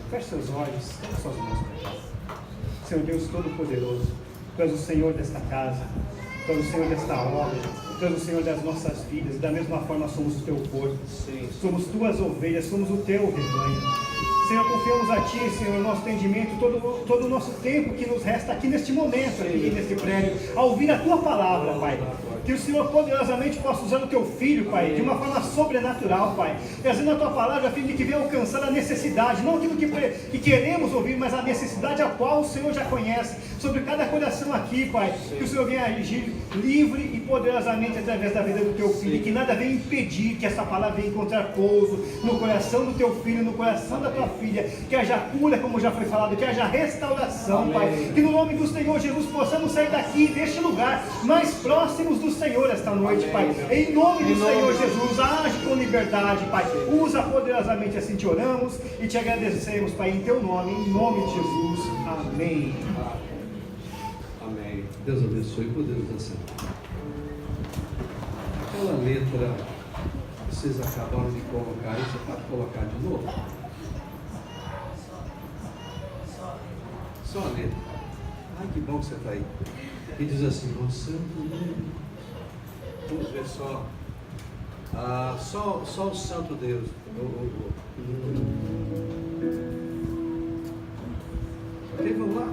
Feche seus olhos, feche suas mãos para cá. Senhor Deus Todo-Poderoso, Tu és o Senhor desta casa, Tu és o Senhor desta obra, Tu és o Senhor das nossas vidas, e da mesma forma somos o Teu corpo, somos Tuas ovelhas, somos o Teu rebanho. Senhor, confiamos a Ti, Senhor, nosso entendimento, todo o nosso tempo que nos resta aqui neste momento, aqui neste prédio, a ouvir a Tua palavra, Pai. Que o Senhor poderosamente possa usar o Teu Filho, Pai, de uma forma sobrenatural, Pai, trazendo a Tua palavra a fim de que venha alcançar a necessidade, não aquilo que queremos ouvir, mas a necessidade a qual o Senhor já conhece, sobre cada coração aqui, Pai. Que o Senhor venha agir livre e poderosamente através da vida do Teu Filho, e que nada venha impedir que essa palavra venha encontrar pouso no coração do Teu Filho, no coração da Tua Filha, que haja cura, como já foi falado, que haja restauração, amém, Pai, que no nome do Senhor Jesus possamos sair daqui, deste lugar, mais próximos do Senhor esta noite, amém, Pai, em nome do Senhor Jesus, age com liberdade, Pai, usa poderosamente, assim te oramos e te agradecemos, Pai, em Teu nome, em nome de Jesus, amém. Amém. Deus abençoe, podemos dançar. Aquela letra que vocês acabaram de colocar aí, você pode colocar de novo? Só a letra. Ai, que bom que você está aí. E diz assim: ó Santo. Vamos ver só. Só o Santo Deus. Ok, vamos lá.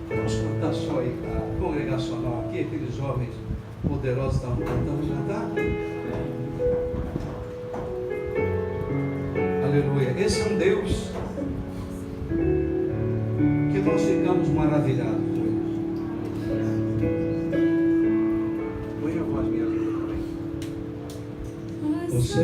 Vamos cantar só aí a congregacional aqui, aqueles jovens poderosos estavam cantando, cantar. Aleluia. Esse é um Deus que nós ficamos maravilhados com Ele. Põe a voz minha linda também. Você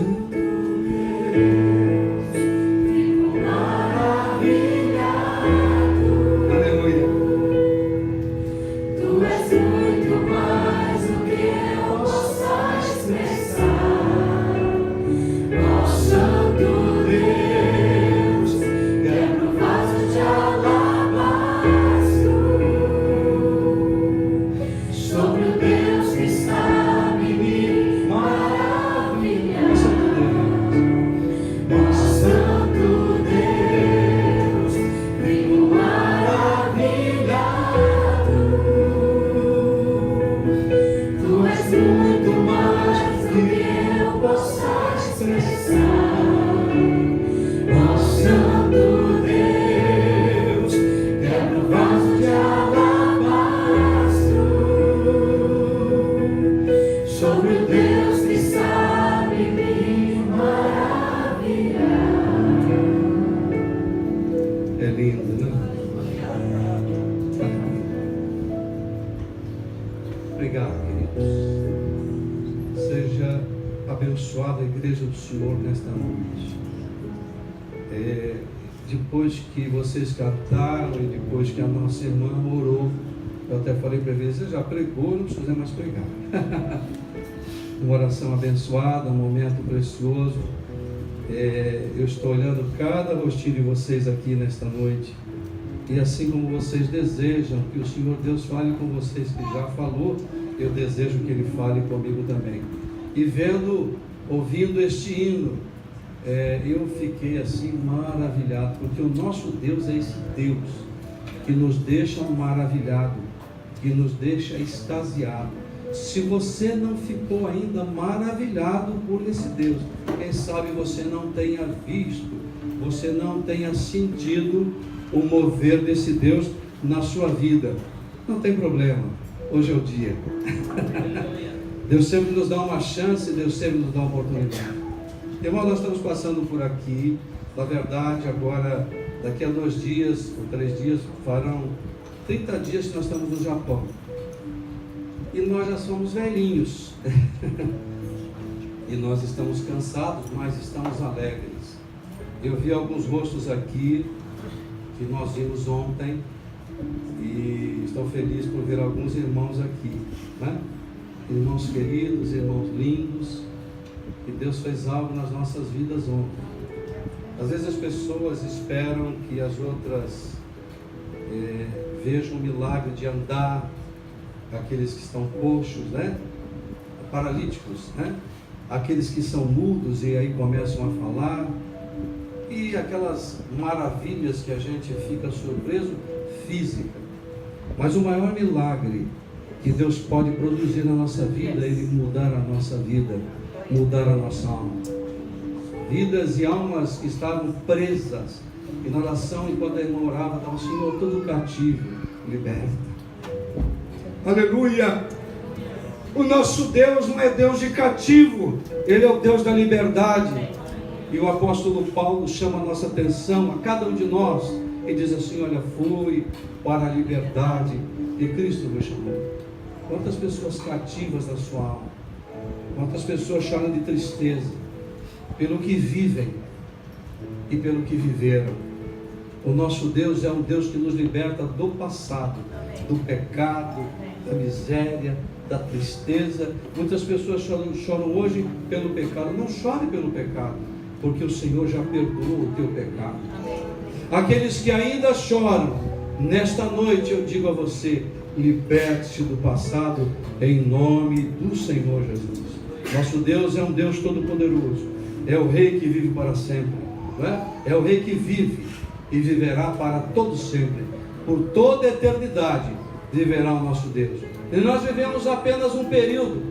depois que vocês captaram e depois que a nossa irmã orou, eu até falei para eles: você já pregou, não precisa mais pregar. Uma oração abençoada, um momento precioso. Eu estou olhando cada rostinho de vocês aqui nesta noite, e assim como vocês desejam que o Senhor Deus fale com vocês, que já falou, eu desejo que Ele fale comigo também. E ouvindo este hino, eu fiquei assim maravilhado, porque o nosso Deus é esse Deus que nos deixa maravilhado, que nos deixa extasiado. Se você não ficou ainda maravilhado por esse Deus, quem sabe você não tenha visto, você não tenha sentido o mover desse Deus na sua vida. Não tem problema, hoje é o dia. Deus sempre nos dá uma chance, Deus sempre nos dá uma oportunidade. Irmão, nós estamos passando por aqui. Na verdade, agora, daqui a 2 dias ou 3 dias, farão 30 dias que nós estamos no Japão. E nós já somos velhinhos. E nós estamos cansados, mas estamos alegres. Eu vi alguns rostos aqui que nós vimos ontem e estou feliz por ver alguns irmãos aqui, né? Irmãos queridos, irmãos lindos. Que Deus fez algo nas nossas vidas ontem. Às vezes as pessoas esperam que as outras vejam o milagre de andar, aqueles que estão coxos, né? Paralíticos, né? Aqueles que são mudos e aí começam a falar. E vi aquelas maravilhas que a gente fica surpreso, física. Mas o maior milagre que Deus pode produzir na nossa vida é Ele mudar a nossa vida, mudar a nossa alma. Vidas e almas que estavam presas. E na oração, enquanto a irmã orava, estava: Senhor, todo cativo, liberta. Aleluia! O nosso Deus não é Deus de cativo, Ele é o Deus da liberdade. E o apóstolo Paulo chama a nossa atenção, a cada um de nós, e diz assim: olha, fui para a liberdade que Cristo me chamou. Quantas pessoas cativas da sua alma, quantas pessoas choram de tristeza pelo que vivem e pelo que viveram. O nosso Deus é um Deus que nos liberta do passado, do pecado, da miséria, da tristeza. Muitas pessoas choram hoje pelo pecado. Não chore pelo pecado, porque o Senhor já perdoou o teu pecado. Aqueles que ainda choram, nesta noite eu digo a você: liberte-se do passado em nome do Senhor Jesus. Nosso Deus é um Deus todo-poderoso, é o Rei que vive para sempre, não é? É o Rei que vive e viverá para todo sempre, por toda a eternidade viverá o nosso Deus. E nós vivemos apenas um período.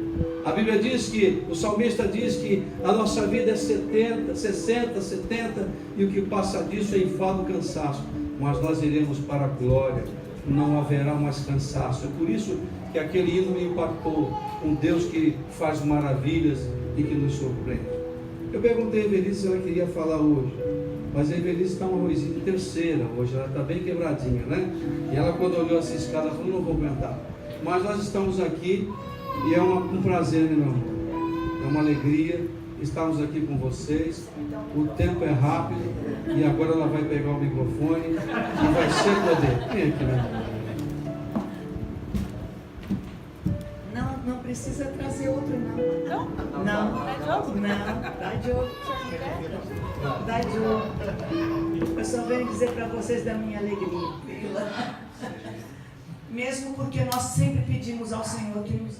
A Bíblia diz que, o salmista diz que a nossa vida é 70, 60, 70, e o que passa disso é enfado e cansaço. Mas nós iremos para a glória, não haverá mais cansaço. É por isso que aquele hino me impactou, um Deus que faz maravilhas e que nos surpreende. Eu perguntei a Evelise se ela queria falar hoje, mas a Evelise está uma ruizinha de terceira hoje, ela está bem quebradinha, né? E ela, quando olhou essa escada, falou: não vou aguentar. Mas nós estamos aqui e é um prazer, né, meu amor? É uma alegria estarmos aqui com vocês. O tempo é rápido e agora ela vai pegar o microfone e vai ser poder. Vem aqui, meu amor. Não precisa trazer outro, não. Não. Dá de outro. Dá de outro. Eu só venho dizer para vocês da minha alegria. Mesmo porque nós sempre pedimos ao Senhor que nos...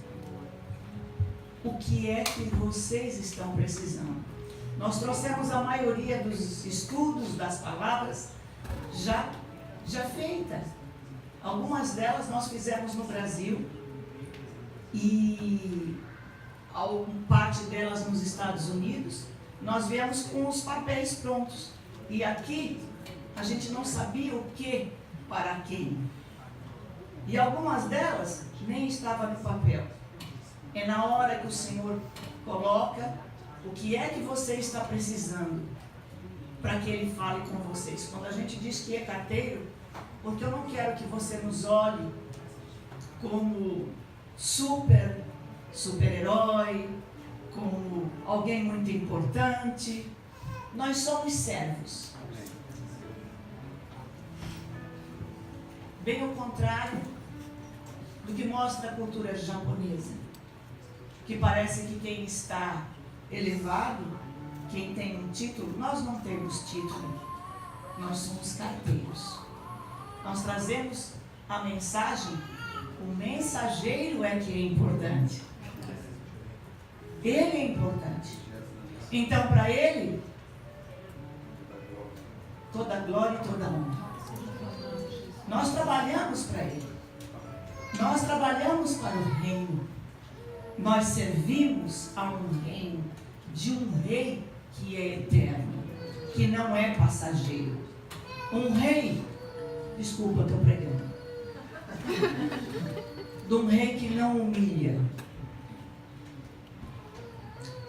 O que é que vocês estão precisando? Nós trouxemos a maioria dos estudos das palavras já feitas. Algumas delas nós fizemos no Brasil e parte delas nos Estados Unidos. Nós viemos com os papéis prontos. E aqui a gente não sabia o que para quem. E algumas delas nem estavam no papel. É na hora que o Senhor coloca o que é que você está precisando para que Ele fale com vocês. Quando a gente diz que é carteiro, porque eu não quero que você nos olhe como super-herói, como alguém muito importante. Nós somos servos. Bem ao contrário do que mostra a cultura japonesa, que parece que quem está elevado, quem tem um título, nós não temos título, nós somos carteiros. Nós trazemos a mensagem, o mensageiro é que é importante. Ele é importante. Então, para Ele, toda glória e toda honra. Nós trabalhamos para Ele. Nós trabalhamos para o reino. Nós servimos a um reino, de um rei que é eterno, que não é passageiro. Um rei, desculpa, estou pregando, de um rei que não humilha,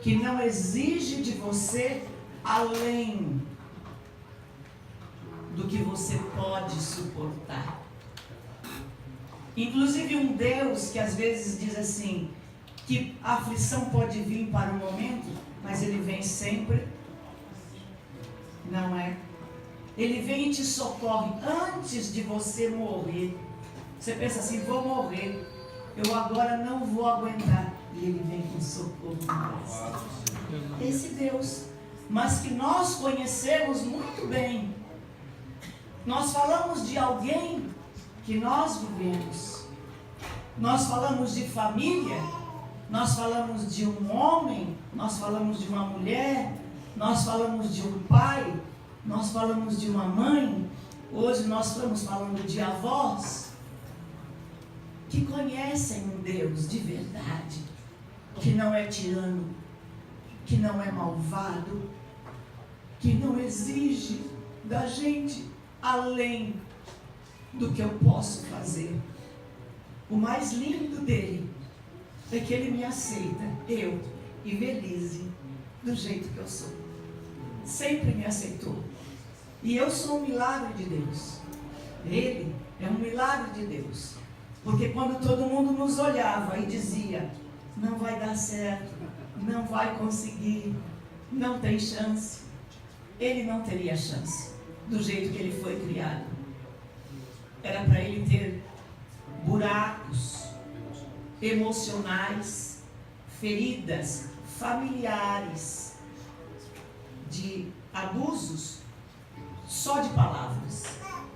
que não exige de você além do que você pode suportar. Inclusive um Deus que às vezes diz assim, que a aflição pode vir para um momento, mas Ele vem sempre. Não é? Ele vem e te socorre antes de você morrer. Você pensa assim, vou morrer, eu agora não vou aguentar. E Ele vem com socorro no coração. Esse Deus, mas que nós conhecemos muito bem. Nós falamos de alguém que nós vivemos. Nós falamos de família, nós falamos de um homem, nós falamos de uma mulher, nós falamos de um pai, Nós falamos de uma mãe, hoje nós estamos falando de avós, que conhecem um Deus de verdade, que não é tirano, que não é malvado, que não exige da gente além do que eu posso fazer. O mais lindo dele é que ele me aceita, eu e Belize, do jeito que eu sou. Sempre me aceitou. E eu sou um milagre de Deus. Ele é um milagre de Deus. Porque quando todo mundo nos olhava e dizia, não vai dar certo, não vai conseguir, não tem chance, ele não teria chance, do jeito que ele foi criado. Era para ele ter buracos emocionais, feridas familiares, de abusos, só de palavras,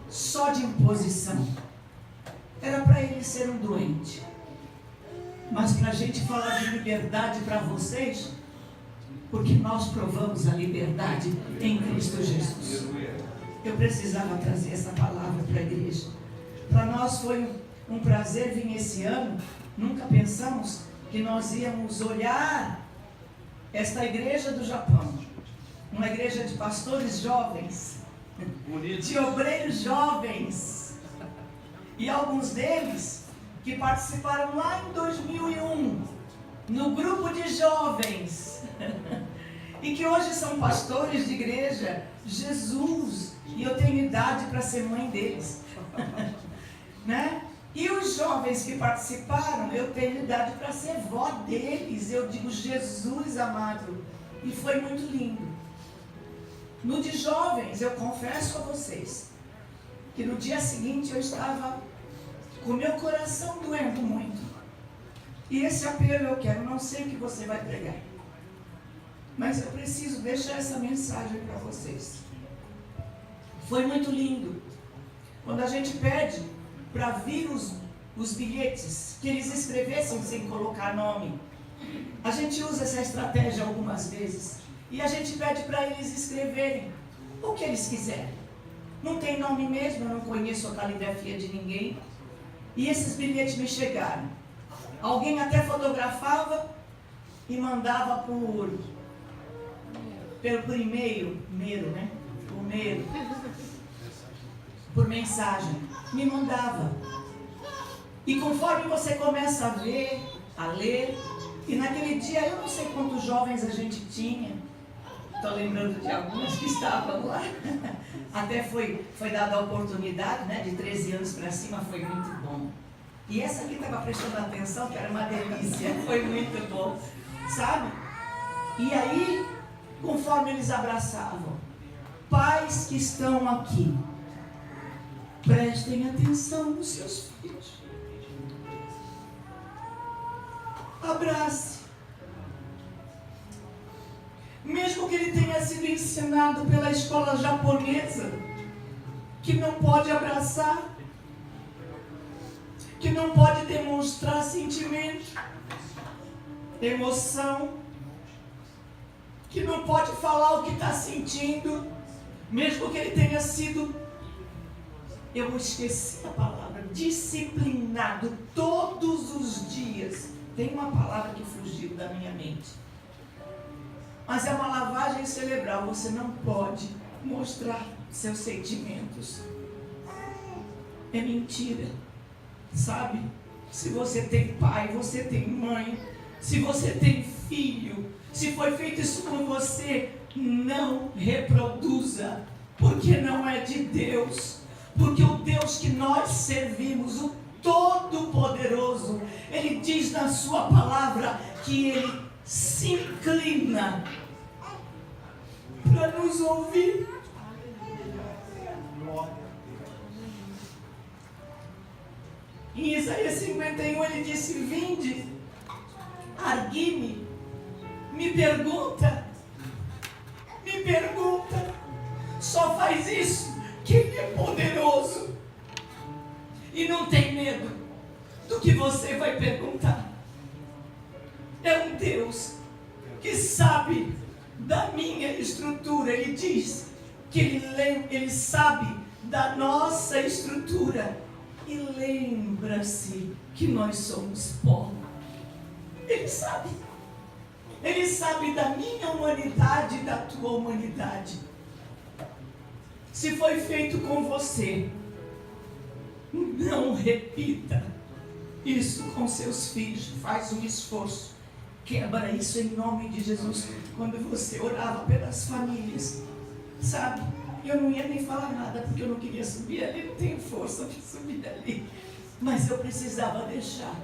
só de imposição. Era para ele ser um doente. Mas para a gente falar de liberdade para vocês, porque nós provamos a liberdade em Cristo Jesus. Eu precisava trazer essa palavra para a igreja. Para nós foi um prazer vir esse ano. Nunca pensamos que nós íamos olhar esta igreja do Japão, uma igreja de pastores jovens, de obreiros jovens, e alguns deles que participaram lá em 2001 no grupo de jovens e que hoje são pastores de igreja. Jesus, e eu tenho idade para ser mãe deles, né? E os jovens que participaram, eu tenho idade para ser vó deles. Eu digo, Jesus amado. E foi muito lindo. No de jovens, eu confesso a vocês, que no dia seguinte eu estava com meu coração doendo muito. E esse apelo eu quero, não sei o que você vai pregar, mas eu preciso deixar essa mensagem para vocês. Foi muito lindo. Quando a gente pede para vir os bilhetes, que eles escrevessem sem colocar nome. A gente usa essa estratégia algumas vezes. E a gente pede para eles escreverem o que eles quiserem. Não tem nome mesmo, eu não conheço a caligrafia de ninguém. E esses bilhetes me chegaram. Alguém até fotografava e mandava por e-mail, né? Por mensagem. Me mandava. E conforme você começa a ver, a ler, e naquele dia eu não sei quantos jovens a gente tinha. Estou lembrando de algumas que estavam lá. Até foi dada a oportunidade, né, de 13 anos para cima, foi muito bom. E essa aqui estava prestando atenção, que era uma delícia, foi muito bom, sabe? E aí, conforme eles abraçavam, pais que estão aqui, prestem atenção nos seus filhos. Abrace. Mesmo que ele tenha sido ensinado pela escola japonesa, que não pode abraçar, que não pode demonstrar sentimento, emoção, que não pode falar o que está sentindo, mesmo que ele tenha sido, eu esqueci a palavra, disciplinado todos os dias. Tem uma palavra que fugiu da minha mente. Mas é uma lavagem cerebral. Você não pode mostrar seus sentimentos. É mentira. Sabe? Se você tem pai, você tem mãe, se você tem filho, se foi feito isso com você, não reproduza, porque não é de Deus. Porque o Deus que nós servimos, o Todo-Poderoso, Ele diz na sua palavra que Ele se inclina para nos ouvir. Em Isaías 51 ele disse: vinde, argui-me, me pergunta, só faz isso quem é poderoso e não tem medo do que você vai perguntar. É um Deus que sabe da minha estrutura. Ele diz que Ele sabe da nossa estrutura e lembra-se que nós somos pó. Ele sabe. Ele sabe da minha humanidade e da tua humanidade. Se foi feito com você, não repita isso com seus filhos. Faz um esforço. Quebra isso em nome de Jesus. Quando você orava pelas famílias, sabe? Eu não ia nem falar nada, porque eu não queria subir ali. Não tenho força para subir ali. Mas eu precisava deixar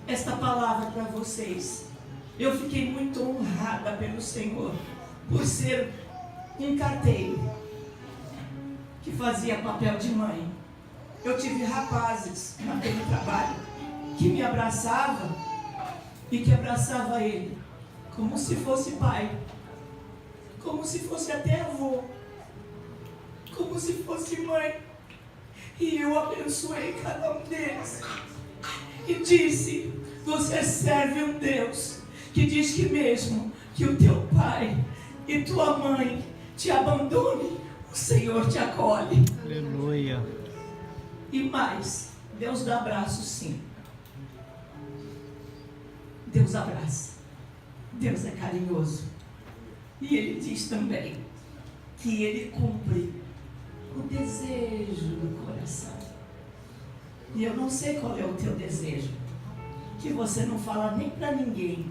esta palavra para vocês. Eu fiquei muito honrada pelo Senhor por ser um carteiro que fazia papel de mãe. Eu tive rapazes naquele trabalho que me abraçavam e que abraçava ele como se fosse pai, como se fosse até avô, como se fosse mãe. E eu abençoei cada um deles e disse: você serve um Deus que diz que mesmo que o teu pai e tua mãe te abandone, o Senhor te acolhe. Aleluia. E mais, Deus dá abraço, sim. Deus abraça. Deus é carinhoso. E Ele diz também que Ele cumpre o desejo do coração. E eu não sei qual é o teu desejo, que você não fala nem para ninguém.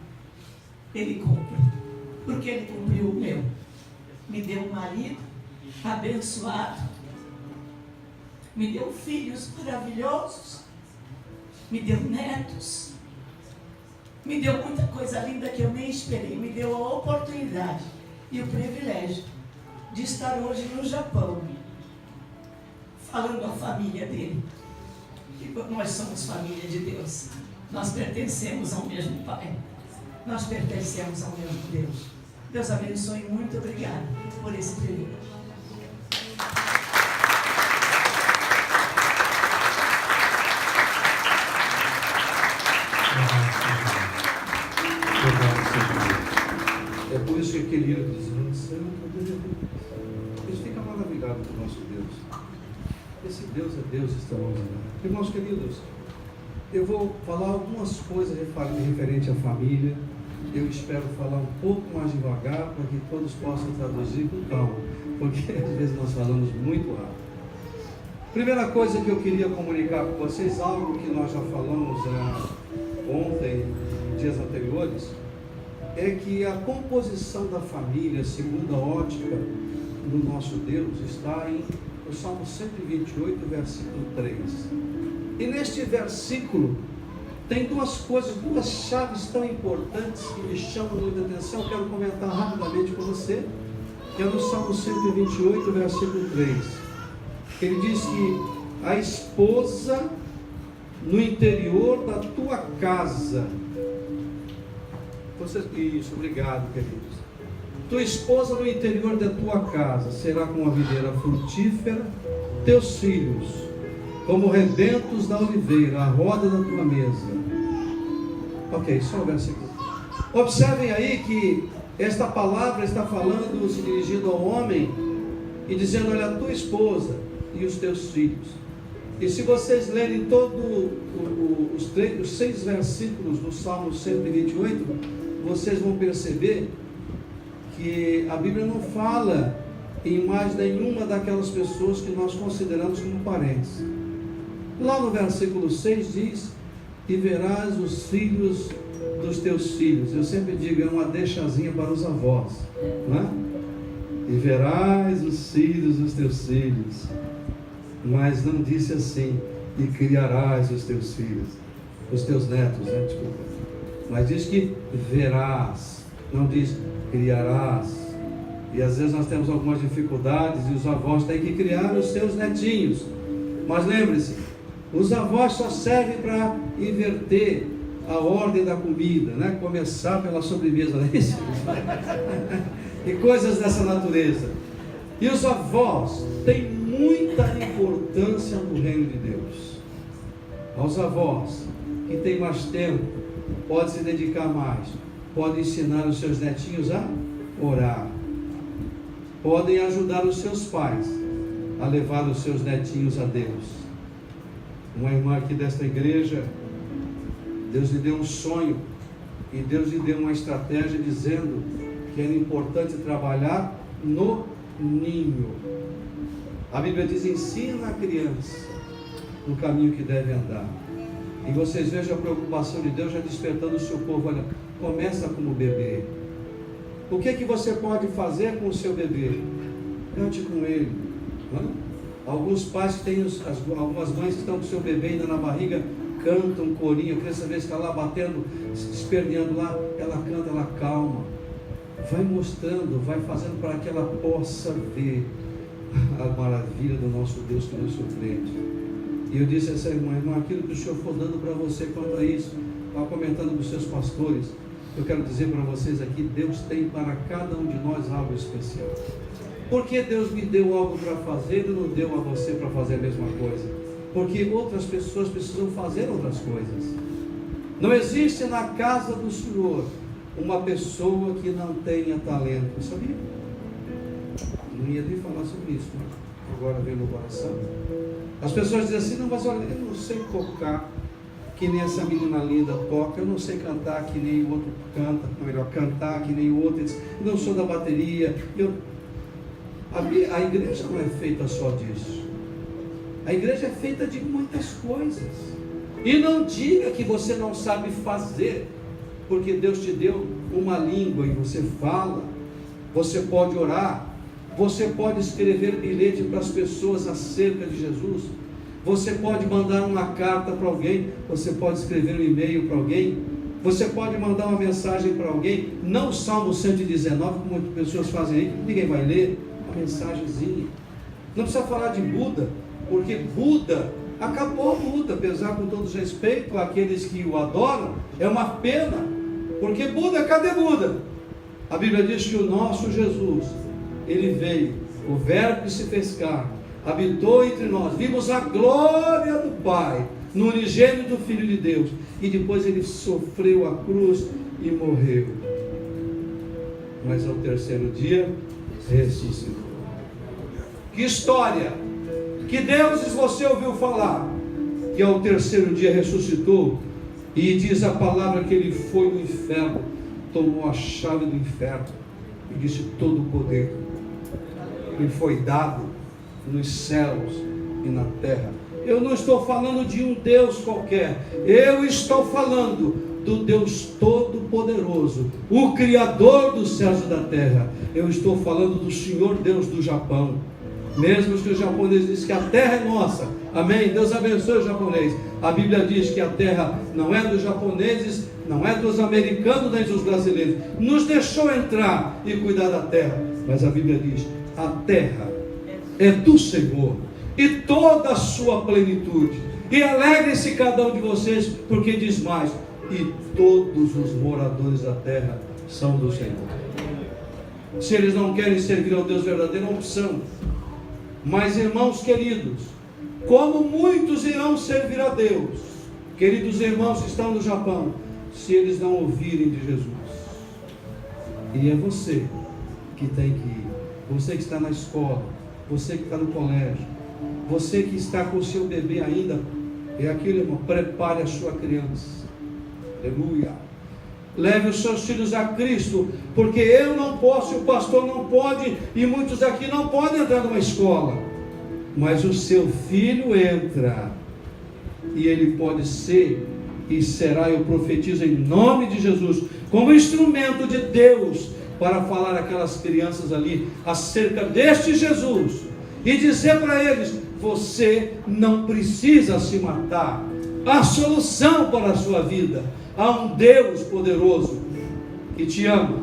Ele cumpre, porque Ele cumpriu o meu. Me deu um marido abençoado, me deu filhos maravilhosos, me deu netos, me deu muita coisa linda que eu nem esperei. Me deu a oportunidade e o privilégio de estar hoje no Japão, falando à família dele, que nós somos família de Deus, nós pertencemos ao mesmo Pai, nós pertencemos ao mesmo Deus. Deus abençoe, muito obrigada por esse privilégio. É por isso que aquele hino diz: Santo Deus. A gente fica maravilhado com o nosso Deus. Esse Deus é Deus extraordinário. Irmãos queridos, eu vou falar algumas coisas referente à família. Eu espero falar um pouco mais devagar para que todos possam traduzir com calma, porque às vezes nós falamos muito rápido. Primeira coisa que eu queria comunicar com vocês, algo que nós já falamos ontem, dias anteriores, é que a composição da família, segundo a ótica do nosso Deus, está no Salmo 128, versículo 3. E neste versículo tem duas coisas, duas chaves tão importantes que me chamam muita atenção. Eu quero comentar rapidamente com você, que é no Salmo 128, versículo 3. Ele diz que a esposa no interior da tua casa. Isso, obrigado, queridos. Tua esposa no interior da tua casa será como uma videira frutífera, teus filhos como rebentos da oliveira, a roda da tua mesa. Ok, só o versículo. Observem aí que esta palavra está falando, se dirigindo ao homem e dizendo: olha, a tua esposa e os teus filhos. E se vocês lerem todos os 6 versículos do Salmo 128, vocês vão perceber que a Bíblia não fala em mais nenhuma daquelas pessoas que nós consideramos como parentes. Lá no versículo 6 diz: e verás os filhos dos teus filhos. Eu sempre digo, é uma deixazinha para os avós, não é? E verás os filhos dos teus filhos. Mas não disse assim: e criarás os teus filhos, os teus netos, né? Desculpa. Mas diz que verás, não diz criarás. E às vezes nós temos algumas dificuldades e os avós têm que criar os seus netinhos. Mas lembre-se, os avós só servem para inverter a ordem da comida, né? Começar pela sobremesa, não é isso? E coisas dessa natureza. E os avós têm muita importância no reino de Deus. Aos avós que têm mais tempo, pode se dedicar mais, pode ensinar os seus netinhos a orar, podem ajudar os seus pais a levar os seus netinhos a Deus. Uma irmã aqui desta igreja, Deus lhe deu um sonho e Deus lhe deu uma estratégia dizendo que era importante trabalhar no ninho. A Bíblia diz: ensina a criança no caminho que deve andar. E vocês vejam a preocupação de Deus já despertando o seu povo. Olha, começa como bebê. O que você pode fazer com o seu bebê? Cante com ele. Alguns pais que têm algumas mães que estão com o seu bebê ainda na barriga, cantam um corinho. A criança, às vezes, está lá batendo, se desperdiando lá, ela canta, ela calma. Vai mostrando, vai fazendo para que ela possa ver a maravilha do nosso Deus que nos surpreende. E eu disse a essa irmã, aquilo que o Senhor for dando para você quanto a isso, estava comentando com os seus pastores, eu quero dizer para vocês aqui, Deus tem para cada um de nós algo especial. Porque Deus me deu algo para fazer e não deu a você para fazer a mesma coisa? Porque outras pessoas precisam fazer outras coisas. Não existe na casa do Senhor uma pessoa que não tenha talento, sabia? Não ia nem falar sobre isso, mas agora veio no coração. As pessoas dizem assim: não, mas olha, eu não sei tocar que nem essa menina linda toca, eu não sei cantar que nem o outro canta, ou melhor, cantar que nem o outro, eu não sou da bateria. A igreja não é feita só disso. A igreja é feita de muitas coisas. E não diga que você não sabe fazer, porque Deus te deu uma língua e você fala, você pode orar, você pode escrever bilhete para as pessoas acerca de Jesus, você pode mandar uma carta para alguém, você pode escrever um e-mail para alguém, você pode mandar uma mensagem para alguém, não o Salmo 119, como muitas pessoas fazem aí, ninguém vai ler, uma mensagenzinha. Não precisa falar de Buda, porque Buda, acabou Buda, apesar com todo respeito àqueles que o adoram, é uma pena, porque Buda, cadê Buda? A Bíblia diz que o nosso Jesus, ele veio, o verbo que se fez carne, habitou entre nós, vimos a glória do Pai, no unigênito do Filho de Deus, e depois ele sofreu a cruz e morreu, mas ao terceiro dia ressuscitou. Que história! Que deuses você ouviu falar? Que ao terceiro dia ressuscitou, e diz a palavra que ele foi no inferno, tomou a chave do inferno e disse: todo o poder me foi dado nos céus e na terra. Eu não estou falando de um Deus qualquer, eu estou falando do Deus Todo-Poderoso, o Criador dos céus e da terra. Eu estou falando do Senhor Deus do Japão. Mesmo que os japoneses dizem que a terra é nossa, amém? Deus abençoe o japonês. A Bíblia diz que a terra não é dos japoneses, não é dos americanos, nem dos brasileiros. Nos deixou entrar e cuidar da terra, mas a Bíblia diz: a terra é do Senhor e toda a sua plenitude. E alegrem-se cada um de vocês, porque diz mais: e todos os moradores da terra são do Senhor. Se eles não querem servir ao Deus verdadeiro, é uma opção. Mas, irmãos queridos, como muitos irão servir a Deus, queridos irmãos que estão no Japão, se eles não ouvirem de Jesus? E é você que tem que ir, você que está na escola, você que está no colégio, você que está com o seu bebê ainda, é aquilo, irmão, prepare a sua criança, aleluia, leve os seus filhos a Cristo, porque eu não posso, o pastor não pode, e muitos aqui não podem entrar numa escola, mas o seu filho entra, e ele pode ser, e será, eu profetizo em nome de Jesus, como instrumento de Deus, para falar àquelas crianças ali, acerca deste Jesus, e dizer para eles: você não precisa se matar, há solução para a sua vida. Há um Deus poderoso que te ama,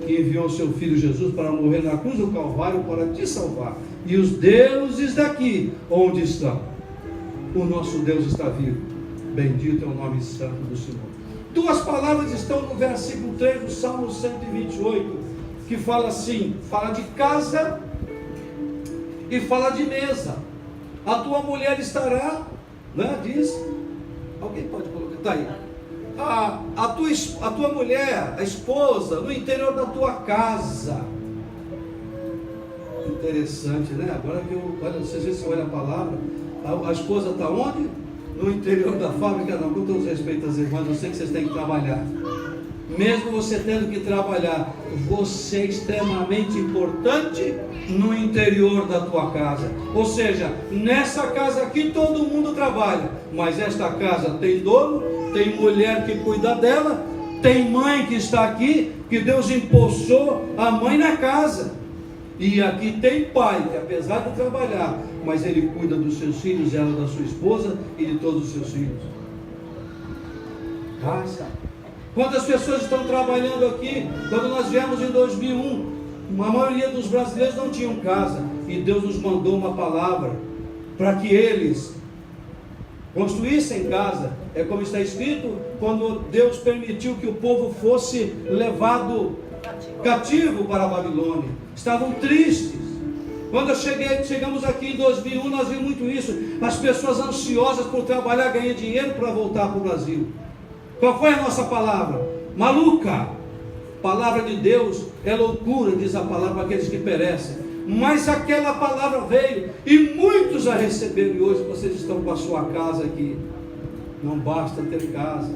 que enviou seu Filho Jesus para morrer na cruz do Calvário para te salvar. E os deuses daqui, onde estão? O nosso Deus está vivo. Bendito é o nome santo do Senhor. Duas palavras estão no versículo 3 do Salmo 128, que fala assim, fala de casa e fala de mesa. A tua mulher estará, né, diz, alguém pode colocar, está aí. A tua mulher, a esposa, no interior da tua casa. Interessante, né? Agora que olha, você olha a palavra, a esposa está onde? No interior da fábrica, não. Com todo respeito às irmãs, eu sei que vocês têm que trabalhar. Mesmo você tendo que trabalhar, você é extremamente importante no interior da tua casa. Ou seja, nessa casa aqui todo mundo trabalha, mas esta casa tem dono, tem mulher que cuida dela, tem mãe que está aqui, que Deus impulsou a mãe na casa. E aqui tem pai, que apesar de trabalhar, mas ele cuida dos seus filhos, ela da sua esposa e de todos os seus filhos. Casa. Quantas pessoas estão trabalhando aqui? Quando nós viemos em 2001, a maioria dos brasileiros não tinham casa, e Deus nos mandou uma palavra para que eles construíssem casa. É como está escrito, quando Deus permitiu que o povo fosse levado cativo para a Babilônia, estavam tristes. Quando chegamos aqui em 2001, nós vimos muito isso, as pessoas ansiosas por trabalhar, ganhar dinheiro para voltar para o Brasil. Qual foi a nossa palavra? Maluca! Palavra de Deus é loucura, diz a palavra, para aqueles que perecem. Mas aquela palavra veio e muitos a receberam, e hoje vocês estão com a sua casa aqui. Não basta ter casa,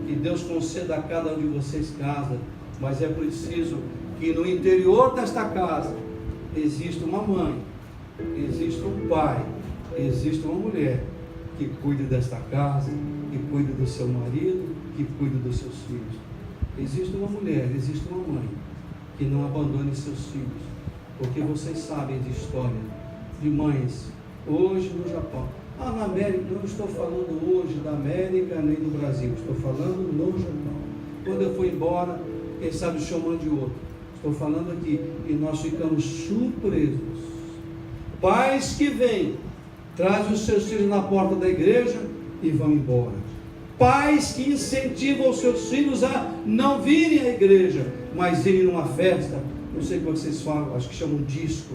que Deus conceda a cada um de vocês casa, mas é preciso que no interior desta casa exista uma mãe, exista um pai, exista uma mulher que cuide desta casa, que cuide do seu marido, que cuide dos seus filhos. Existe uma mulher, existe uma mãe que não abandone seus filhos, porque vocês sabem de história de mães hoje no Japão. Na América, não estou falando hoje da América nem do Brasil, estou falando no Japão. Quando eu fui embora, quem sabe chamando de outro. Estou falando aqui, e nós ficamos surpresos. Pais que vêm, trazem os seus filhos na porta da igreja e vão embora. Pais que incentivam os seus filhos a não virem à igreja, mas irem numa festa, não sei como vocês falam, acho que chamam disco,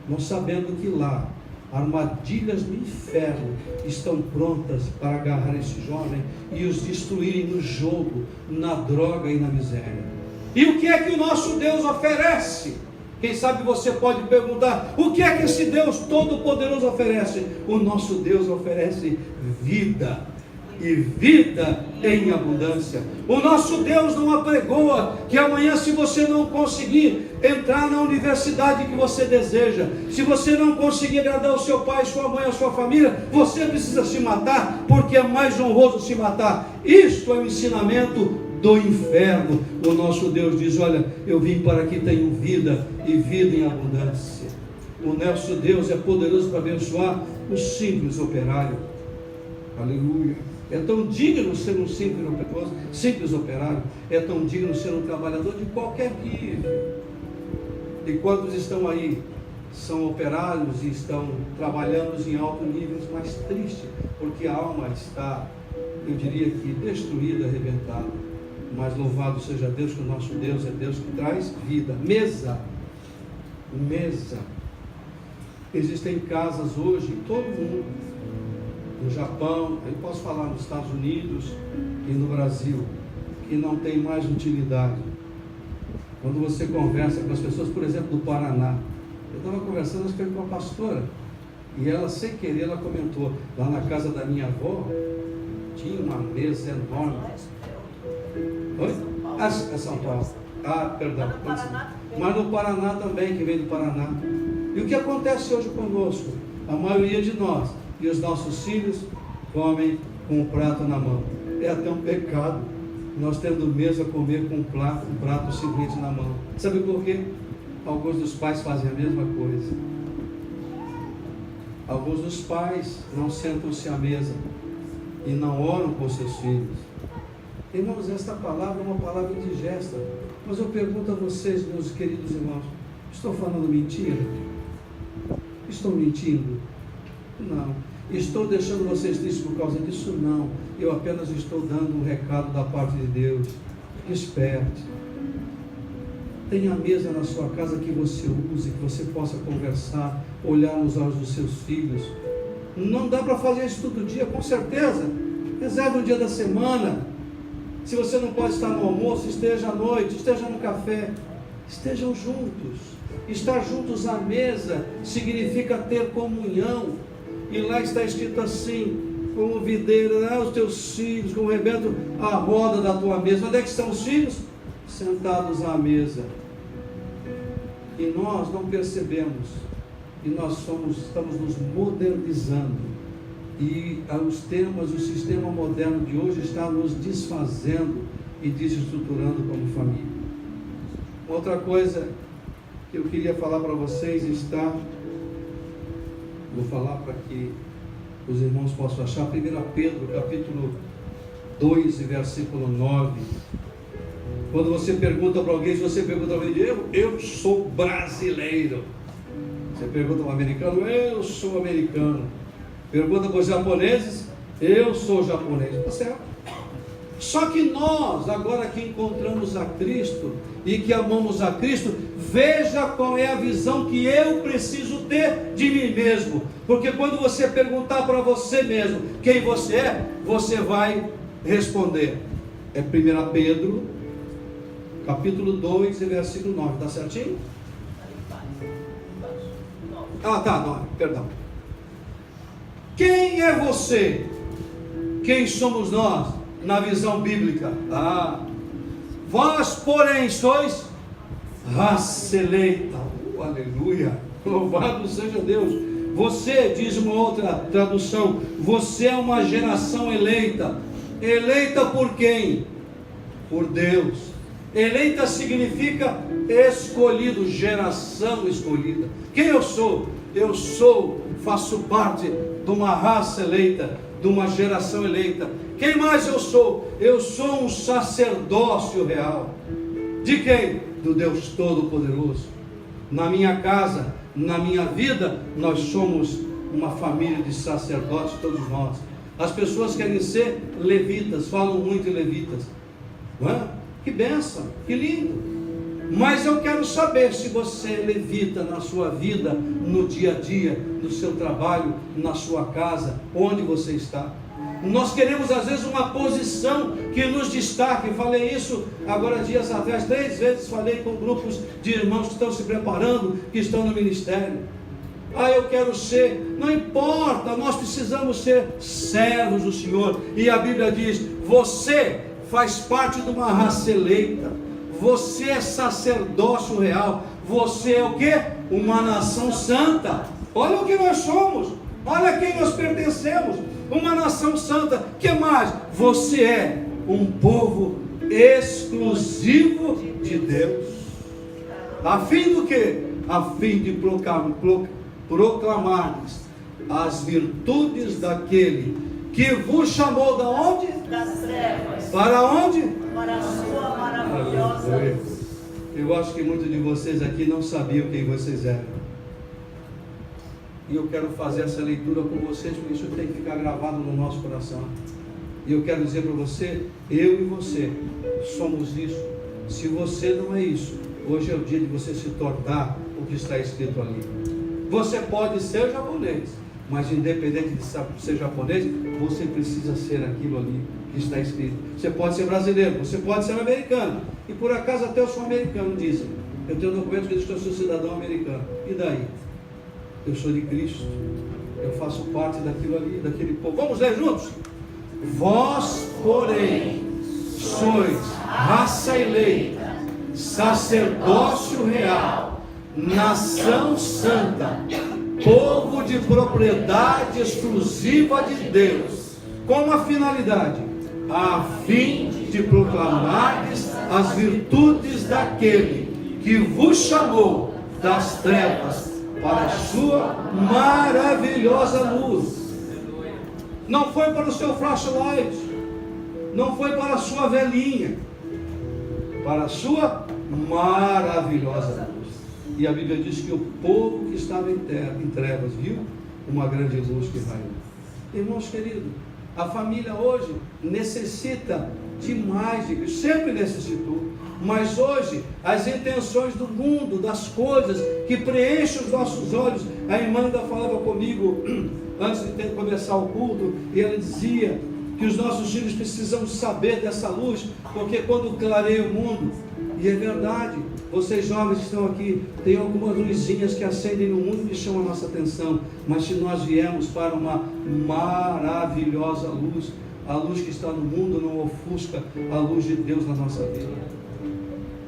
não sabendo que lá armadilhas do inferno estão prontas para agarrar esse jovem e os destruírem no jogo, na droga e na miséria. E o que é que o nosso Deus oferece? Quem sabe você pode perguntar, o que é que esse Deus Todo-Poderoso oferece? O nosso Deus oferece vida, e vida em abundância. O nosso Deus não apregoa que amanhã, se você não conseguir entrar na universidade que você deseja, se você não conseguir agradar o seu pai, sua mãe, a sua família, você precisa se matar, porque é mais honroso se matar. Isto é o ensinamento do inferno. O nosso Deus diz, olha, eu vim para que tenham vida e vida em abundância. O nosso Deus é poderoso para abençoar o simples operário. Aleluia. É tão digno ser um simples operário, é tão digno ser um trabalhador de qualquer nível. E quantos estão aí, são operários e estão trabalhando em alto nível, mas triste, porque a alma está, eu diria que destruída, arrebentada. Mas louvado seja Deus, que o nosso Deus é Deus que traz vida. Mesa. Existem casas hoje em todo mundo, no Japão, eu posso falar nos Estados Unidos e no Brasil, que não tem mais utilidade. Quando você conversa com as pessoas, por exemplo, do Paraná, eu estava conversando com uma pastora, e ela, sem querer, ela comentou, lá na casa da minha avó, tinha uma mesa enorme. Oi? É São Paulo. Perdão. Mas no Paraná também, que veio do Paraná. E o que acontece hoje conosco? A maioria de nós e os nossos filhos comem com o prato na mão. É até um pecado nós tendo mesa comer com um prato simplesmente na mão. Sabe por quê? Alguns dos pais fazem a mesma coisa. Alguns dos pais não sentam-se à mesa e não oram com seus filhos. Irmãos, esta palavra é uma palavra indigesta. Mas eu pergunto a vocês, meus queridos irmãos, estou falando mentira? Estou mentindo? Não. Estou deixando vocês tristes por causa disso? Não. Eu apenas estou dando um recado da parte de Deus. Desperte. Tenha a mesa na sua casa que você use, que você possa conversar, olhar nos olhos dos seus filhos. Não dá para fazer isso todo dia, com certeza. Reserve um dia da semana. Se você não pode estar no almoço, esteja à noite, esteja no café. Estejam juntos. Estar juntos à mesa significa ter comunhão. E lá está escrito assim, como videira, os teus filhos, como rebento a roda da tua mesa. Onde é que estão os filhos? Sentados à mesa. E nós não percebemos. E nós estamos nos modernizando. E os temas, o sistema moderno de hoje está nos desfazendo e desestruturando como família. Outra coisa que eu queria falar para vocês está, vou falar para que os irmãos possam achar, 1 Pedro, capítulo 2, versículo 9. Quando você pergunta para alguém, se você pergunta para alguém, eu sou brasileiro. Você pergunta para um americano, eu sou americano. Pergunta para os japoneses, eu sou japonês. Está certo? Só que nós, agora que encontramos a Cristo e que amamos a Cristo, veja qual é a visão que eu preciso ter de mim mesmo. Porque quando você perguntar para você mesmo quem você é, você vai responder. É 1 Pedro, capítulo 2, versículo 9. Está certinho? Ah, tá, 9, perdão. Quem é você? Quem somos nós na visão bíblica? Vós, porém, sois raça eleita. Aleluia! Louvado seja Deus. Você, diz uma outra tradução, você é uma geração eleita. Eleita por quem? Por Deus. Eleita significa escolhido, geração escolhida. Quem eu sou? Eu faço parte de uma raça eleita, de uma geração eleita. Quem mais eu sou? Eu sou um sacerdócio real. De quem? Do Deus Todo-Poderoso. Na minha casa, na minha vida, nós somos uma família de sacerdotes, todos nós. As pessoas querem ser levitas, falam muito em levitas. Não é? Que bênção, que lindo. Mas eu quero saber se você é levita na sua vida, no dia a dia, no seu trabalho, na sua casa, onde você está. Nós queremos às vezes uma posição que nos destaque. Falei isso agora dias atrás, 3 vezes falei com grupos de irmãos que estão se preparando, que estão no ministério. Eu quero ser, não importa, nós precisamos ser servos do Senhor. E a Bíblia diz, você faz parte de uma raça eleita. Você é sacerdócio real. Você é o quê? Uma nação santa. Olha o que nós somos. Olha a quem nós pertencemos. Uma nação santa. O que mais? Você é um povo exclusivo de Deus. A fim do quê? A fim de proclamar as virtudes daquele que vos chamou da onde? Das trevas. Para onde? Para a sua maravilhosa luz. Eu acho que muitos de vocês aqui não sabiam quem vocês eram. E eu quero fazer essa leitura com vocês, porque isso tem que ficar gravado no nosso coração. E eu quero dizer para você, eu e você somos isso. Se você não é isso, hoje é o dia de você se tornar o que está escrito ali. Você pode ser japonês, mas independente de ser japonês, você precisa ser aquilo ali que está escrito. Você pode ser brasileiro, você pode ser americano. E por acaso até eu sou americano, dizem. Eu tenho um documento que diz que eu sou cidadão americano. E daí? Eu sou de Cristo. Eu faço parte daquilo ali, daquele povo. Vamos ler juntos? Vós, porém, sois raça eleita, sacerdócio real, nação santa, povo de propriedade exclusiva de Deus, com uma finalidade, a fim de proclamardes as virtudes daquele que vos chamou das trevas para a sua maravilhosa luz. Não foi para o seu flashlight, não foi para a sua velhinha, para a sua maravilhosa luz. E a Bíblia diz que o povo que estava em trevas viu uma grande luz que raiou. Irmãos queridos, a família hoje necessita demais de Cristo, sempre necessitou. Mas hoje, as intenções do mundo, das coisas que preenchem os nossos olhos. A irmã ainda falava comigo antes de começar o culto, e ela dizia que os nossos filhos precisam saber dessa luz, porque quando clareia o mundo, E é verdade, vocês jovens que estão aqui, tem algumas luzinhas que acendem no mundo e chamam a nossa atenção, mas se nós viemos para uma maravilhosa luz, a luz que está no mundo não ofusca a luz de Deus na nossa vida.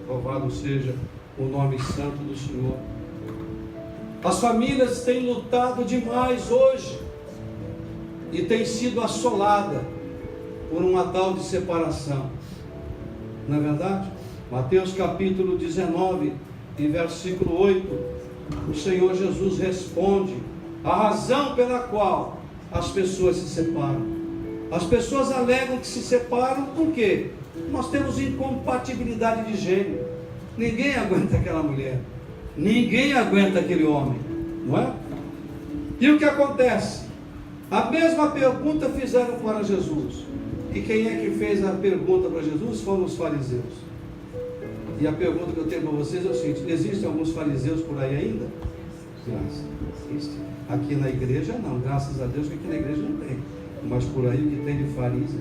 Louvado seja o nome santo do Senhor. As famílias têm lutado demais hoje e têm sido assoladas por uma tal de separação. Não é verdade? Mateus capítulo 19 e versículo 8, o Senhor Jesus responde a razão pela qual as pessoas se separam. As pessoas alegam que se separam por quê? Nós temos incompatibilidade de gênero. Ninguém aguenta aquela mulher, ninguém aguenta aquele homem, não é? E o que acontece? A mesma pergunta fizeram para Jesus. E quem é que fez a pergunta para Jesus? Foram os fariseus. E a pergunta que eu tenho para vocês é o seguinte: existem alguns fariseus por aí ainda? Graças. Existe. Aqui na igreja não, graças a Deus que aqui na igreja não tem. Mas por aí o que tem de fariseu,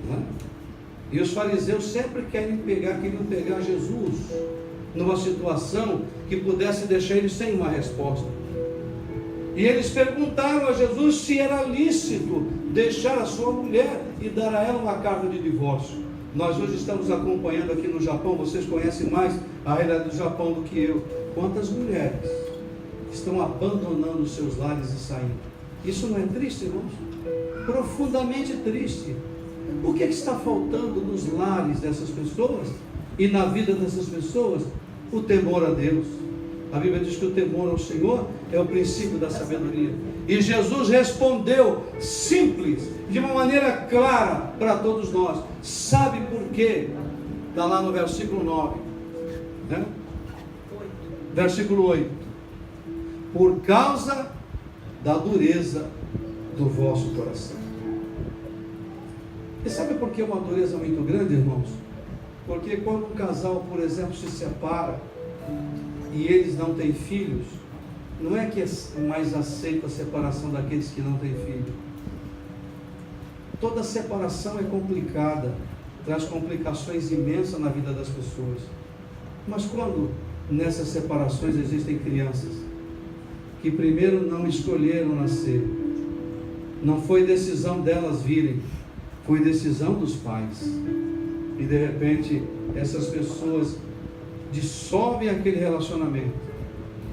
não é? E os fariseus sempre queriam pegar Jesus numa situação que pudesse deixar eles sem uma resposta. E eles perguntaram a Jesus se era lícito deixar a sua mulher e dar a ela uma carta de divórcio. Nós hoje estamos acompanhando aqui no Japão, vocês conhecem mais a realidade do Japão do que eu. Quantas mulheres estão abandonando os seus lares e saindo? Isso não é triste, irmãos? Profundamente triste. O que está faltando nos lares dessas pessoas e na vida dessas pessoas? O temor a Deus. A Bíblia diz que o temor ao Senhor é o princípio da sabedoria. E Jesus respondeu simples, de uma maneira clara para todos nós. Sabe por quê? Está lá no versículo 9, né? Versículo 8. Por causa da dureza do vosso coração. E sabe por que uma dureza muito grande, irmãos? Porque quando um casal, por exemplo, se separa e eles não têm filhos, não é que mais aceita a separação daqueles que não têm filho. Toda separação é complicada, traz complicações imensas na vida das pessoas. Mas quando nessas separações existem crianças que primeiro não escolheram nascer, não foi decisão delas virem, foi decisão dos pais, e de repente essas pessoas dissolvem aquele relacionamento,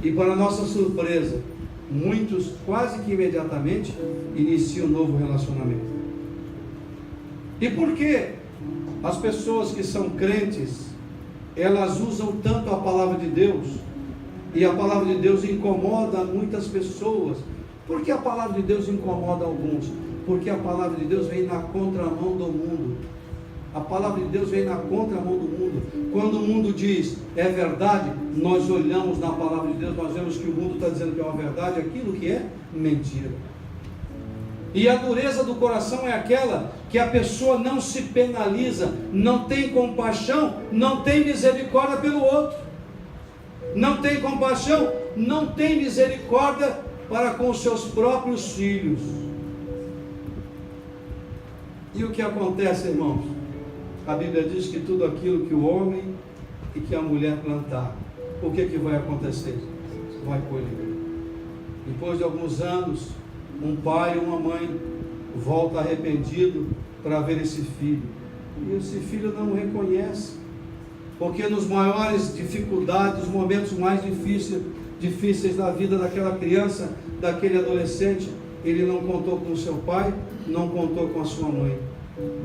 e para nossa surpresa, muitos quase que imediatamente iniciam um novo relacionamento. E por que as pessoas que são crentes, elas usam tanto a palavra de Deus, e a palavra de Deus incomoda muitas pessoas? Por que a palavra de Deus incomoda alguns? Porque a palavra de Deus vem na contramão do mundo. A palavra de Deus vem na contramão do mundo. Quando o mundo diz é verdade, nós olhamos na palavra de Deus, nós vemos que o mundo está dizendo que é uma verdade, aquilo que é mentira. E a dureza do coração é aquela que a pessoa não se penaliza, não tem compaixão, não tem misericórdia pelo outro. Não tem compaixão, não tem misericórdia para com os seus próprios filhos. E o que acontece, irmãos? A Bíblia diz que tudo aquilo que o homem e que a mulher plantar, o que vai acontecer? Vai colher. Depois de alguns anos, um pai ou uma mãe volta arrependido para ver esse filho, e esse filho não o reconhece, porque nos maiores dificuldades, os momentos mais difíceis da vida daquela criança, daquele adolescente, ele não contou com o seu pai, não contou com a sua mãe.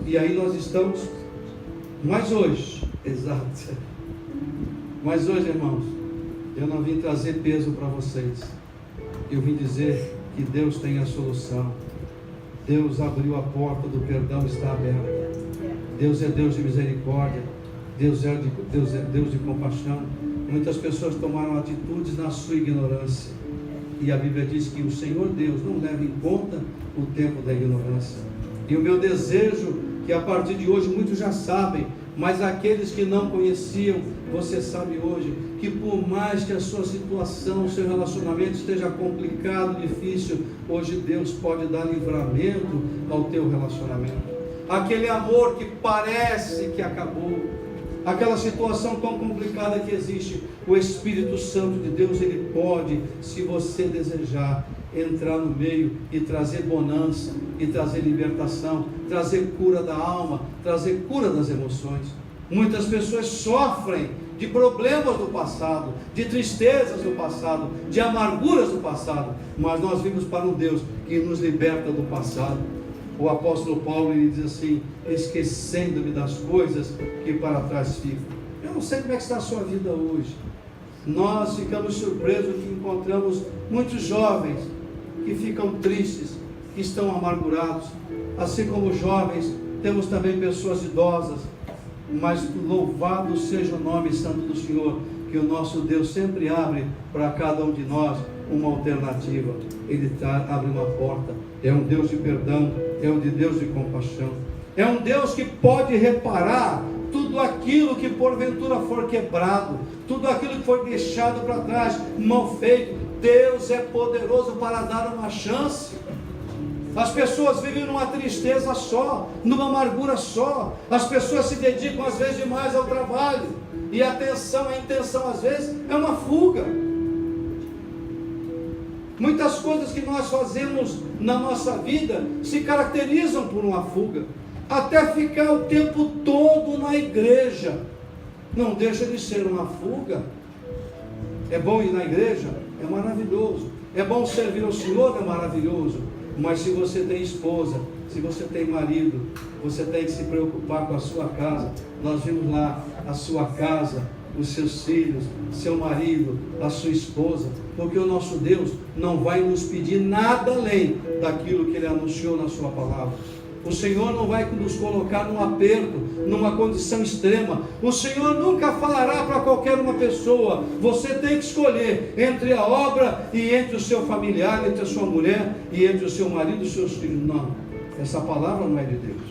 E aí nós estamos. Mas hoje, exato, mas hoje, irmãos, eu não vim trazer peso para vocês, eu vim dizer que Deus tem a solução. Deus abriu a porta do perdão, está aberta. Deus é Deus de misericórdia, Deus é Deus de compaixão. Muitas pessoas tomaram atitudes na sua ignorância, e a Bíblia diz que o Senhor Deus não leva em conta o tempo da ignorância. E o meu desejo, que a partir de hoje muitos já sabem, mas aqueles que não conheciam, você sabe hoje, que por mais que a sua situação, o seu relacionamento esteja complicado, difícil, hoje Deus pode dar livramento ao teu relacionamento. Aquele amor que parece que acabou, aquela situação tão complicada que existe, o Espírito Santo de Deus, ele pode, se você desejar, entrar no meio e trazer bonança, e trazer libertação, trazer cura da alma, trazer cura das emoções. Muitas pessoas sofrem de problemas do passado, de tristezas do passado, de amarguras do passado, mas nós vimos para um Deus que nos liberta do passado. O apóstolo Paulo, ele diz assim: esquecendo-me das coisas que para trás ficam. Eu não sei como é que está a sua vida hoje. Nós ficamos surpresos que encontramos muitos jovens que ficam tristes, que estão amargurados. Assim como jovens, temos também pessoas idosas, mas louvado seja o nome santo do Senhor, que o nosso Deus sempre abre para cada um de nós uma alternativa. Ele abre uma porta. É um Deus de perdão, é um Deus de compaixão, é um Deus que pode reparar tudo aquilo que porventura for quebrado, tudo aquilo que foi deixado para trás, mal feito. Deus é poderoso para dar uma chance. As pessoas vivem numa tristeza só, numa amargura só. As pessoas se dedicam às vezes demais ao trabalho, e a intenção às vezes é uma fuga. Muitas coisas que nós fazemos na nossa vida se caracterizam por uma fuga. Até ficar o tempo todo na igreja não deixa de ser uma fuga. É bom ir na igreja? É maravilhoso. É bom servir ao Senhor? É maravilhoso. Mas se você tem esposa, se você tem marido, você tem que se preocupar com a sua casa. Nós vimos lá a sua casa, os seus filhos, seu marido, a sua esposa, porque o nosso Deus não vai nos pedir nada além daquilo que Ele anunciou na sua palavra. O Senhor não vai nos colocar num aperto, numa condição extrema. O Senhor nunca falará para qualquer uma pessoa: você tem que escolher entre a obra e entre o seu familiar, entre a sua mulher e entre o seu marido e os seus filhos. Não, essa palavra não é de Deus.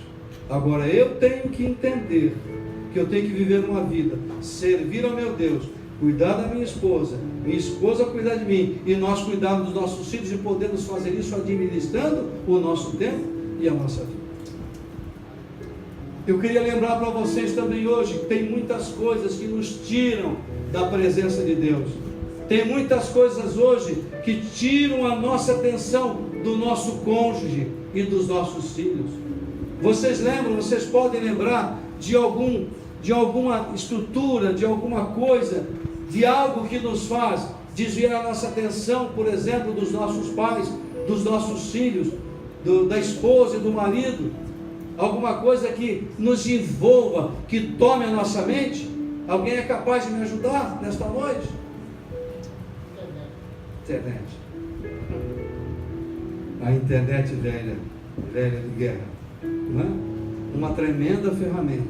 Agora eu tenho que entender que eu tenho que viver uma vida, servir ao meu Deus, cuidar da minha esposa cuidar de mim, e nós cuidarmos dos nossos filhos, e podemos fazer isso administrando o nosso tempo e a nossa vida. Eu queria lembrar para vocês também hoje que tem muitas coisas que nos tiram da presença de Deus. Tem muitas coisas hoje que tiram a nossa atenção do nosso cônjuge e dos nossos filhos. Vocês lembram, vocês podem lembrar de alguma estrutura, de alguma coisa, de algo que nos faz desviar a nossa atenção, por exemplo, dos nossos pais, dos nossos filhos, da esposa e do marido? Alguma coisa que nos envolva, que tome a nossa mente? Alguém é capaz de me ajudar nesta noite? Internet. A internet velha de guerra, não é? Uma tremenda ferramenta,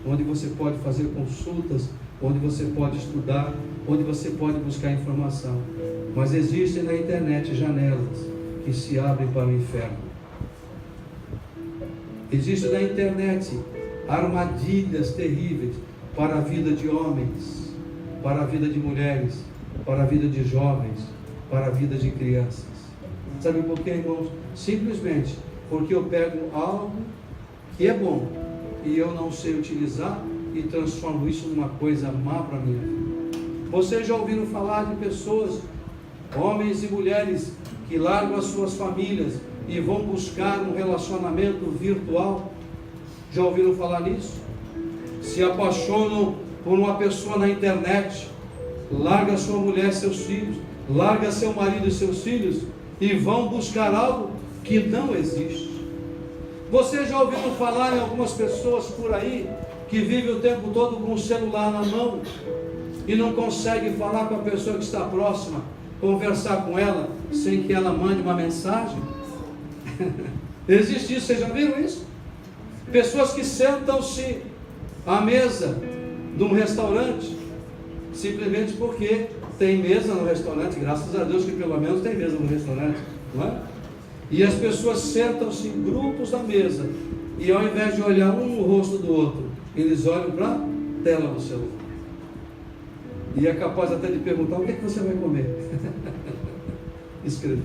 onde você pode fazer consultas, onde você pode estudar, onde você pode buscar informação. Mas existem na internet janelas que se abrem para o inferno. Existem na internet armadilhas terríveis para a vida de homens, para a vida de mulheres, para a vida de jovens, para a vida de crianças. Sabe por quê, irmãos? Simplesmente porque eu pego algo que é bom e eu não sei utilizar e transformo isso numa coisa má para a minha vida. Vocês já ouviram falar de pessoas, homens e mulheres, que largam as suas famílias e vão buscar um relacionamento virtual? Já ouviram falar nisso? Se apaixonam por uma pessoa na internet, larga sua mulher e seus filhos, larga seu marido e seus filhos e vão buscar algo que não existe. Você já ouviu falar em algumas pessoas por aí que vivem o tempo todo com o celular na mão e não consegue falar com a pessoa que está próxima, conversar com ela sem que ela mande uma mensagem? Existe isso, vocês já viram isso? Pessoas que sentam-se à mesa de um restaurante simplesmente porque tem mesa no restaurante, graças a Deus que pelo menos tem mesa no restaurante, não é? E as pessoas sentam-se em grupos na mesa e ao invés de olhar um no rosto do outro, eles olham para a tela do celular. E é capaz até de perguntar: o que é que você vai comer? Escrever.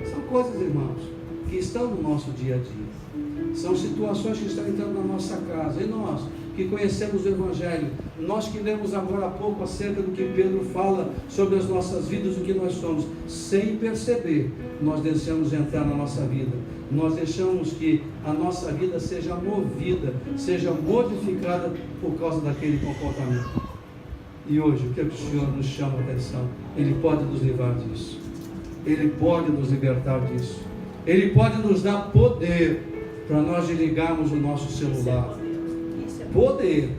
São coisas, irmãos, que estão no nosso dia a dia. São situações que estão entrando na nossa casa. E nós que conhecemos o Evangelho, nós que lemos agora há pouco acerca do que Pedro fala sobre as nossas vidas, o que nós somos, sem perceber, nós deixamos entrar na nossa vida, nós deixamos que a nossa vida seja movida, seja modificada por causa daquele comportamento. E hoje, o que o Senhor nos chama a atenção? Ele pode nos livrar disso, Ele pode nos libertar disso, Ele pode nos dar poder para nós desligarmos o nosso celular. Poder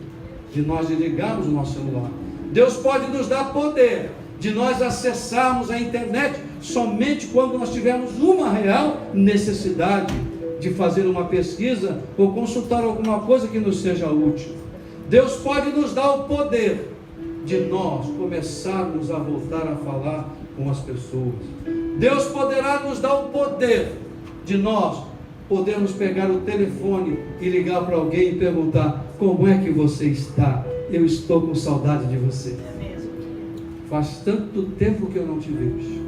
de nós desligarmos o nosso celular. Deus pode nos dar poder de nós acessarmos a internet somente quando nós tivermos uma real necessidade de fazer uma pesquisa ou consultar alguma coisa que nos seja útil. Deus pode nos dar o poder de nós começarmos a voltar a falar com as pessoas. Deus poderá nos dar o poder de nós podermos pegar o telefone e ligar para alguém e perguntar: como é que você está? Eu estou com saudade de você. Faz tanto tempo que eu não te vejo.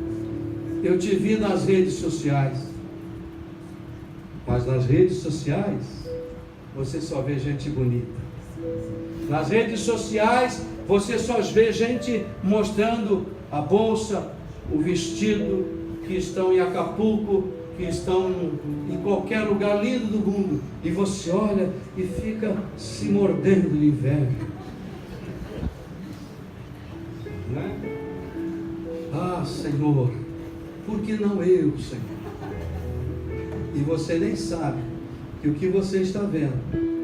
Eu te vi nas redes sociais, mas nas redes sociais você só vê gente bonita. Nas redes sociais você só vê gente mostrando a bolsa, o vestido, que estão em Acapulco, que estão em qualquer lugar lindo do mundo, e você olha e fica se mordendo de inveja, né? Ah, Senhor, por que não eu, Senhor? E você nem sabe que o que você está vendo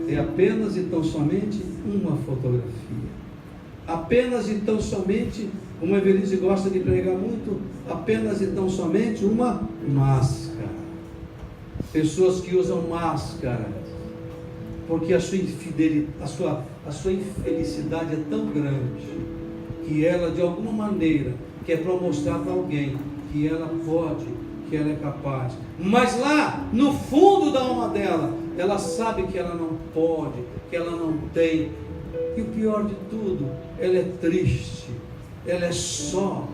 é apenas e tão somente uma fotografia, apenas e tão somente, como a Evelise gosta de pregar muito, apenas e tão somente uma máscara. Pessoas que usam máscara porque a sua infelicidade é tão grande que ela, de alguma maneira, quer para mostrar para alguém que ela pode, que ela é capaz, mas lá no fundo da alma dela, ela sabe que ela não pode, que ela não tem. E o pior de tudo, ela é triste, ela é só.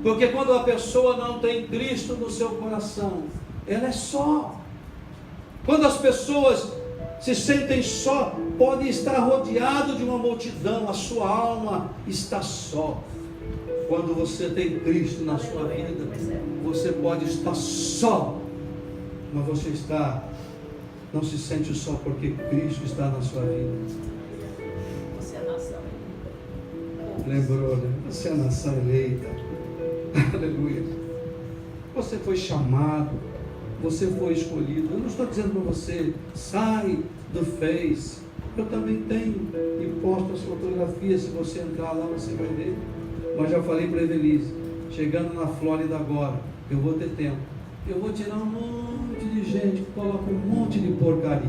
Porque quando a pessoa não tem Cristo no seu coração, ela é só. Quando as pessoas se sentem só, podem estar rodeado de uma multidão, a sua alma está só. Quando você tem Cristo na sua vida, você pode estar só, mas você não se sente só porque Cristo está na sua vida. Você é a nação. Lembrou, né? Você é a nação eleita. Aleluia. Você foi chamado, você foi escolhido. Eu não estou dizendo para você, sai do Face. Eu também tenho e posto as fotografias. Se você entrar lá, você vai ver. Mas já falei para a Evelise, chegando na Flórida agora, eu vou ter tempo. Eu vou tirar um monte de gente que coloca um monte de porcaria.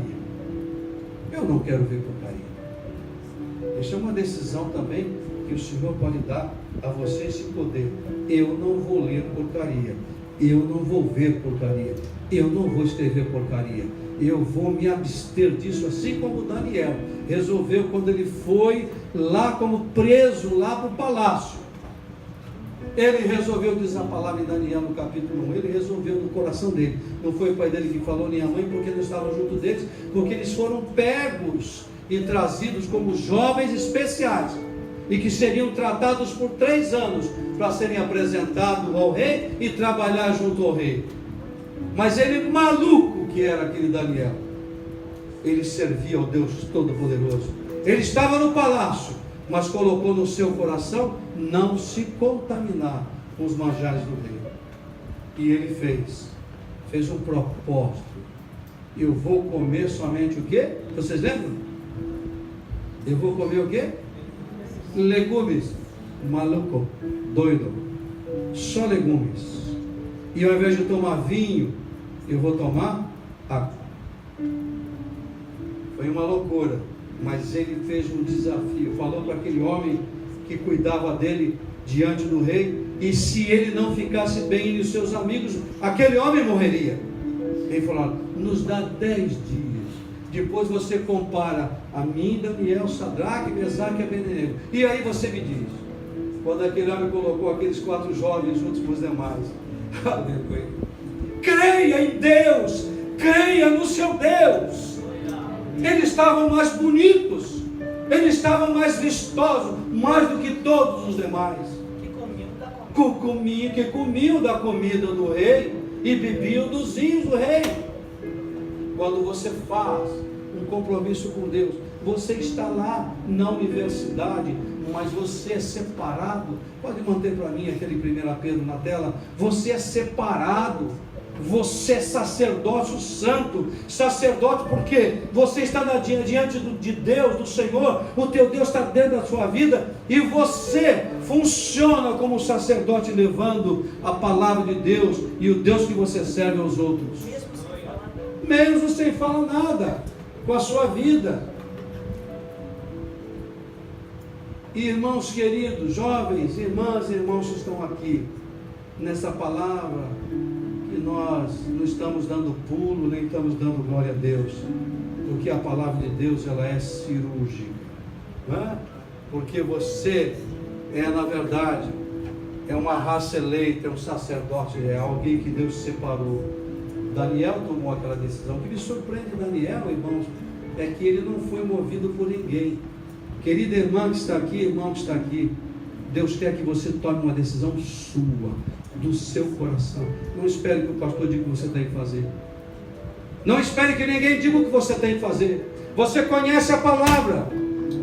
Eu não quero ver porcaria. Isso é uma decisão também que o Senhor pode dar a você esse poder. Eu não vou ler porcaria. Eu não vou ver porcaria. Eu não vou escrever porcaria. Eu vou me abster disso, assim como Daniel resolveu quando ele foi lá como preso, lá para o palácio. Ele resolveu, diz a palavra em Daniel no capítulo 1, ele resolveu no coração dele. Não foi o pai dele que falou, nem a mãe, porque não estavam junto deles, porque eles foram pegos e trazidos como jovens especiais, e que seriam tratados por 3 anos, para serem apresentados ao rei e trabalhar junto ao rei. Mas ele, maluco que era aquele Daniel, ele servia ao Deus Todo-Poderoso. Ele estava no palácio, mas colocou no seu coração não se contaminar com os manjares do rei. E ele fez um propósito. Eu vou comer somente o quê? Vocês lembram? Eu vou comer o quê? Legumes. Maluco, doido. Só legumes. E ao invés de tomar vinho, eu vou tomar água. Foi uma loucura, mas ele fez um desafio. Falou para aquele homem que cuidava dele diante do rei, e se ele não ficasse bem, ele e os seus amigos, aquele homem morreria. Ele falou: nos dá 10 dias, depois você compara a mim, Daniel, Sadraque, Mesaque e Abednego, e aí você me diz. Quando aquele homem colocou aqueles 4 jovens juntos com os demais, aleluia, creia em Deus, creia no seu Deus. Eles estavam mais bonitos, eles estavam mais vistosos, mais do que todos os demais. Que comiam da comida do rei e bebiam dos vinhos do rei. Quando você faz um compromisso com Deus, você está lá na universidade, mas você é separado. Pode manter para mim aquele 1 Pedro na tela. Você é separado. Você é sacerdócio santo. Sacerdote porque você está diante de Deus, do Senhor. O teu Deus está dentro da sua vida e você funciona como sacerdote, levando a palavra de Deus e o Deus que você serve aos outros, mesmo sem falar nada com a sua vida. Irmãos queridos, jovens, irmãs e irmãos que estão aqui, nessa palavra, que nós não estamos dando pulo, nem estamos dando glória a Deus, porque a palavra de Deus, ela é cirúrgica, não é? Porque você é, na verdade, é uma raça eleita, é um sacerdote, é alguém que Deus separou. Daniel tomou aquela decisão. O que me surpreende Daniel, irmãos, é que ele não foi movido por ninguém. Querida irmã que está aqui, irmão que está aqui, Deus quer que você tome uma decisão sua, do seu coração. Não espere que o pastor diga o que você tem que fazer. Não espere que ninguém diga o que você tem que fazer. Você conhece a palavra.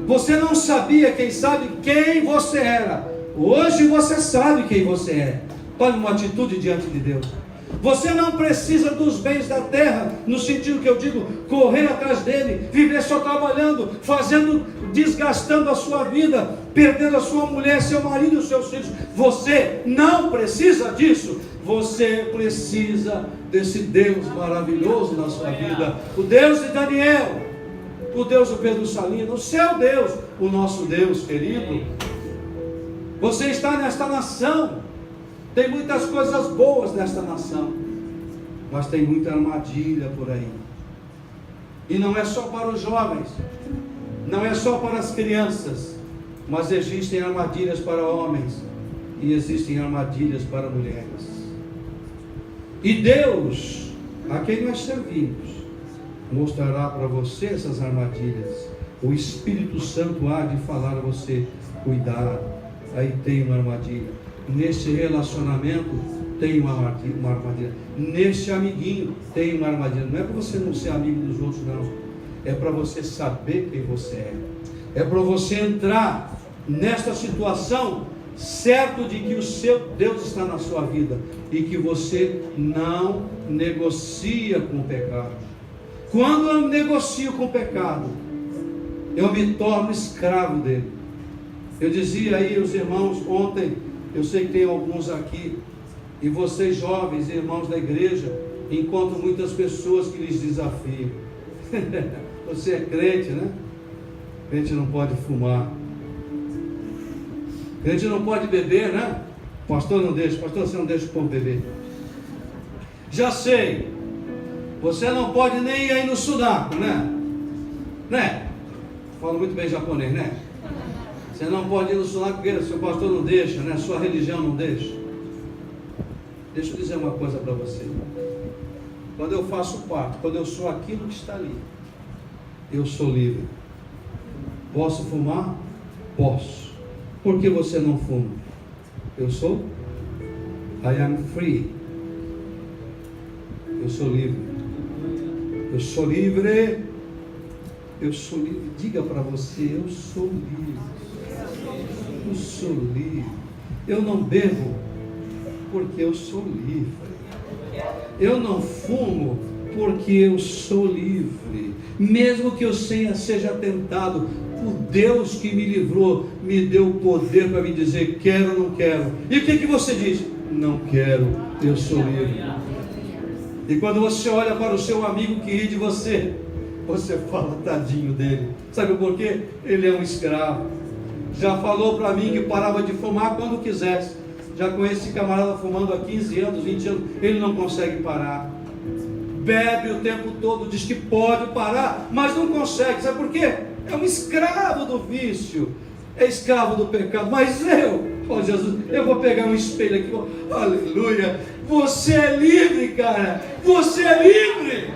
Você não sabia, quem sabe, quem você era. Hoje você sabe quem você é. Tome uma atitude diante de Deus. Você não precisa dos bens da terra, no sentido que eu digo, correr atrás dele, viver só trabalhando, desgastando a sua vida, perdendo a sua mulher, seu marido e os seus filhos. Você não precisa disso. Você precisa desse Deus maravilhoso na sua vida. O Deus de Daniel, o Deus do Pedro Salino, o seu Deus, o nosso Deus querido. Você está nesta nação. Tem muitas coisas boas nesta nação, mas tem muita armadilha por aí. E não é só para os jovens, não é só para as crianças, mas existem armadilhas para homens e existem armadilhas para mulheres. E Deus, a quem nós servimos, mostrará para você essas armadilhas. O Espírito Santo há de falar a você: cuidado, aí tem uma armadilha. Nesse relacionamento tem uma armadilha. Nesse amiguinho tem uma armadilha. Não é para você não ser amigo dos outros, não. É para você saber quem você é. É para você entrar nesta situação certo de que o seu Deus está na sua vida e que você não negocia com o pecado. Quando eu negocio com o pecado, eu me torno escravo dele. Eu dizia aí aos irmãos ontem, eu sei que tem alguns aqui, e vocês jovens, irmãos da igreja, encontram muitas pessoas que lhes desafiam. Você é crente, né? Crente não pode fumar, crente não pode beber, né? Pastor não deixa, pastor, você não deixa o povo beber. Já sei, você não pode nem ir aí no sudaco, né? Falo muito bem japonês, né? Você não pode ir no sudaco porque seu pastor não deixa, né? Sua religião não deixa. Deixa eu dizer uma coisa para você. Quando eu faço parte, quando eu sou aquilo que está ali, eu sou livre. Posso fumar? Posso. Por que você não fuma? Eu sou? I am free. Eu sou livre. Eu sou livre. Eu sou livre. Diga para você: eu sou livre. Eu sou livre. Eu não bebo porque eu sou livre. Eu não fumo porque eu sou livre. Mesmo que eu seja tentado, o Deus que me livrou me deu o poder para me dizer: quero ou não quero. E o que você diz? Não quero, eu sou livre. E quando você olha para o seu amigo que ri de você, você fala: tadinho dele. Sabe por quê? Ele é um escravo. Já falou para mim que parava de fumar quando quisesse. Já conheço esse camarada fumando há 15 anos, 20 anos, ele não consegue parar. Bebe o tempo todo, diz que pode parar, mas não consegue. Sabe por quê? É um escravo do vício, é escravo do pecado. Mas oh Jesus, eu vou pegar um espelho aqui, aleluia, você é livre, cara, você é livre.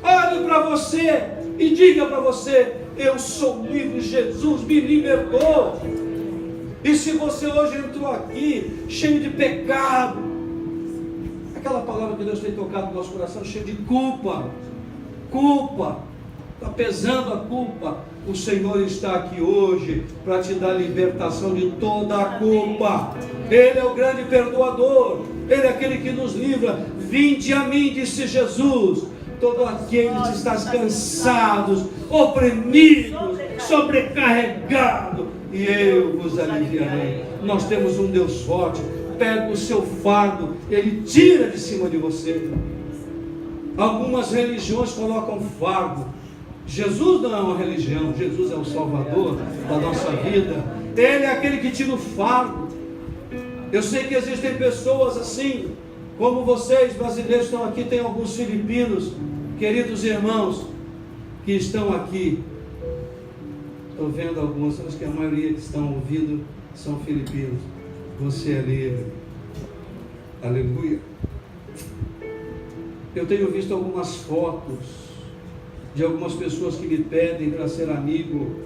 Olhe para você e diga para você: eu sou livre, Jesus me libertou. E se você hoje entrou aqui cheio de pecado, aquela palavra que Deus tem tocado no nosso coração, cheio de culpa, está pesando a culpa, o Senhor está aqui hoje para te dar libertação de toda a culpa. Ele é o grande perdoador, Ele é aquele que nos livra. Vinde a mim, disse Jesus, todos aqueles que estão cansados, oprimidos, sobrecarregados, e eu vos aliviarei. Nós temos um Deus forte. Pega o seu fardo, Ele tira de cima de você. Algumas religiões colocam fardo. Jesus não é uma religião, Jesus é o Salvador da nossa vida. Ele é aquele que tira o fardo. Eu sei que existem pessoas assim, como vocês brasileiros estão aqui, tem alguns filipinos, queridos irmãos, que estão aqui. Estou vendo alguns, acho que a maioria que estão ouvindo são filipinos. Você é livre. Aleluia. Eu tenho visto algumas fotos de algumas pessoas que me pedem para ser amigo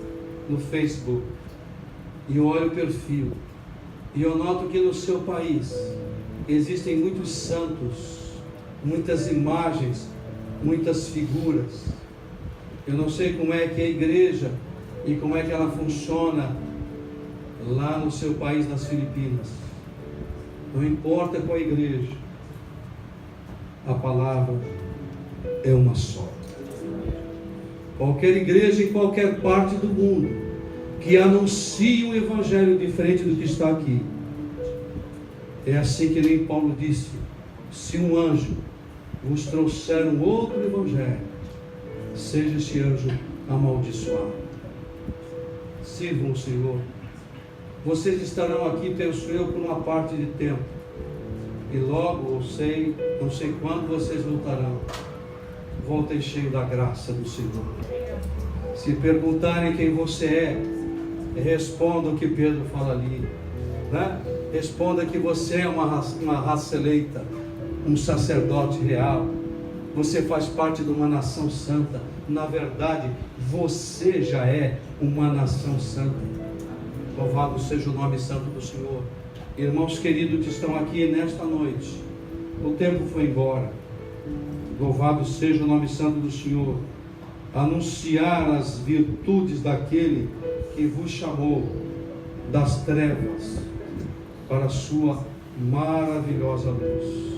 no Facebook. E eu olho o perfil. E eu noto que no seu país existem muitos santos, muitas imagens, muitas figuras. Eu não sei como é que é a igreja e como é que ela funciona lá no seu país, nas Filipinas. Não importa qual igreja, a palavra é uma só. Qualquer igreja em qualquer parte do mundo que anuncie um evangelho diferente do que está aqui, é assim que nem Paulo disse: se um anjo vos trouxer um outro evangelho, seja esse anjo amaldiçoado. Sirvam o Senhor. Vocês estarão aqui, penso eu, por uma parte de tempo, e logo, não sei quando vocês voltarão. Voltem cheio da graça do Senhor. Se perguntarem quem você é, responda o que Pedro fala ali, né? Responda que você é uma raça eleita, um sacerdote real. Você faz parte de uma nação santa. Na verdade, você já é uma nação santa. Louvado seja o nome santo do Senhor. Irmãos queridos que estão aqui nesta noite, o tempo foi embora. Louvado seja o nome santo do Senhor. Anunciar as virtudes daquele que vos chamou das trevas para a sua maravilhosa luz.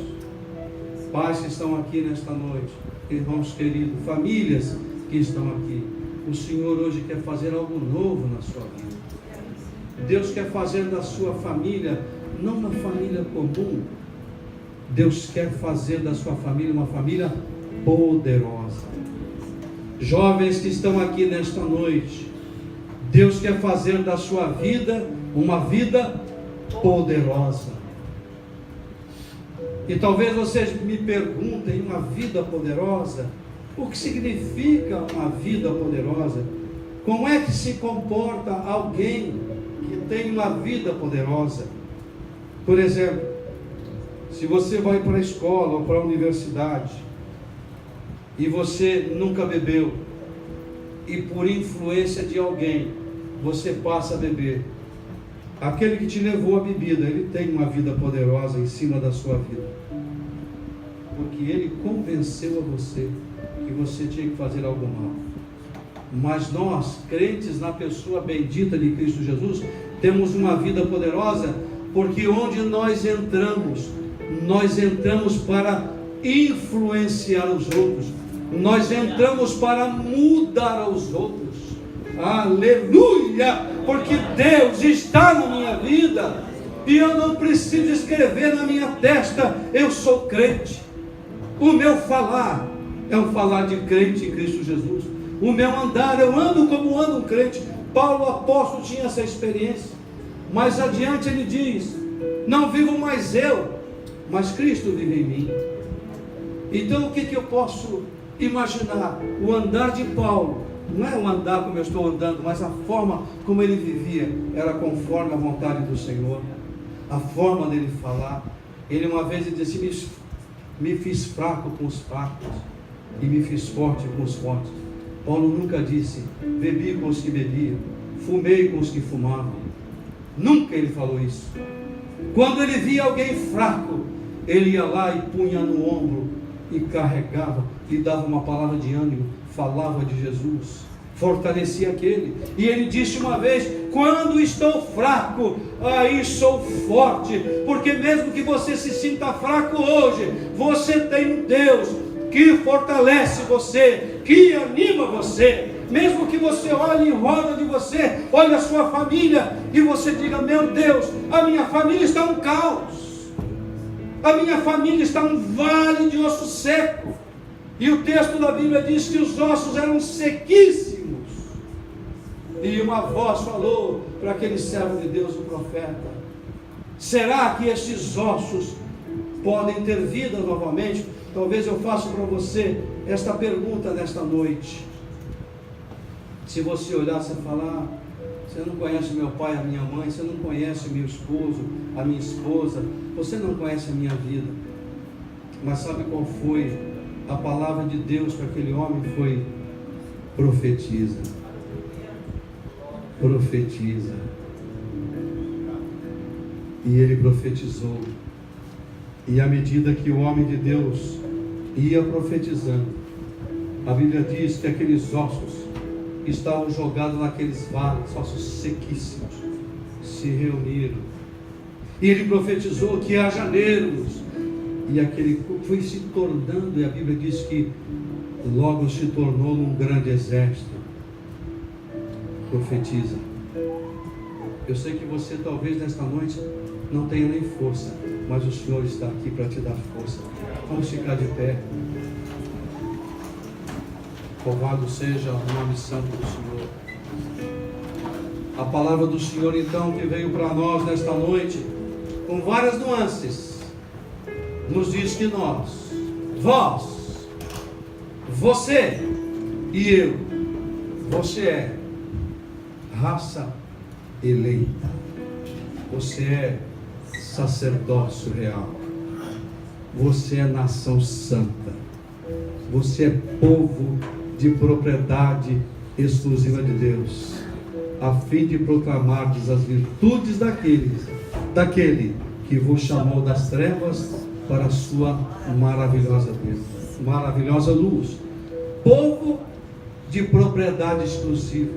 Pais que estão aqui nesta noite, irmãos queridos, famílias que estão aqui, o Senhor hoje quer fazer algo novo na sua vida. Deus quer fazer da sua família não uma família comum. Deus quer fazer da sua família uma família poderosa. Jovens que estão aqui nesta noite, Deus quer fazer da sua vida uma vida poderosa. E talvez vocês me perguntem: uma vida poderosa? O que significa uma vida poderosa? Como é que se comporta alguém que tem uma vida poderosa? Por exemplo, se você vai para a escola ou para a universidade e você nunca bebeu, e por influência de alguém você passa a beber, aquele que te levou a bebida, ele tem uma vida poderosa em cima da sua vida, porque ele convenceu a você que você tinha que fazer algo mal. Mas nós, crentes na pessoa bendita de Cristo Jesus, temos uma vida poderosa, porque onde nós entramos para influenciar os outros, nós entramos para mudar os outros. Aleluia! Porque Deus está na minha vida, e eu não preciso escrever na minha testa: eu sou crente. O meu falar é um falar de crente em Cristo Jesus. O meu andar, eu ando como anda um crente. Paulo, apóstolo, tinha essa experiência. Mais adiante ele diz: não vivo mais eu, mas Cristo vive em mim. Então o que eu posso imaginar? O andar de Paulo não é o andar como eu estou andando, mas a forma como ele vivia era conforme a vontade do Senhor. A forma dele falar. Ele uma vez disse: me fiz fraco com os fracos, e me fiz forte com os fortes. Paulo nunca disse, bebi com os que bebiam, fumei com os que fumavam. Nunca ele falou isso. Quando ele via alguém fraco, ele ia lá e punha no ombro e carregava, lhe dava uma palavra de ânimo, falava de Jesus, fortalecia aquele. E ele disse uma vez, quando estou fraco, aí sou forte. Porque mesmo que você se sinta fraco hoje, você tem um Deus que fortalece você, que anima você. Mesmo que você olhe em roda de você, olhe a sua família e você diga, meu Deus, a minha família está um caos, a minha família está um vale de osso seco. E o texto da Bíblia diz que os ossos eram sequíssimos. E uma voz falou para aquele servo de Deus, o profeta, será que esses ossos podem ter vida novamente? Talvez eu faça para você esta pergunta nesta noite. Se você olhar, você falar, você não conhece meu pai, a minha mãe, você não conhece meu esposo, a minha esposa, você não conhece a minha vida. Mas sabe qual foi a palavra de Deus para aquele homem? Foi, profetiza. Profetiza. E ele profetizou. E à medida que o homem de Deus ia profetizando, a Bíblia diz que aqueles ossos estavam jogados naqueles vales, ossos sequíssimos, se reuniram. E ele profetizou que haja nervos. E aquele foi se tornando, e a Bíblia diz que logo se tornou um grande exército. Profetiza. Eu sei que você talvez nesta noite não tenha nem força, mas o Senhor está aqui para te dar força. Vamos ficar de pé. Louvado seja o nome santo do Senhor. A palavra do Senhor então que veio para nós nesta noite, com várias nuances, nos diz que nós, vós, você e eu, você é raça eleita, você é sacerdócio real, você é nação santa, você é povo de propriedade exclusiva de Deus, a fim de proclamardes as virtudes daquele que vos chamou das trevas para a sua maravilhosa luz. Povo de propriedade exclusiva.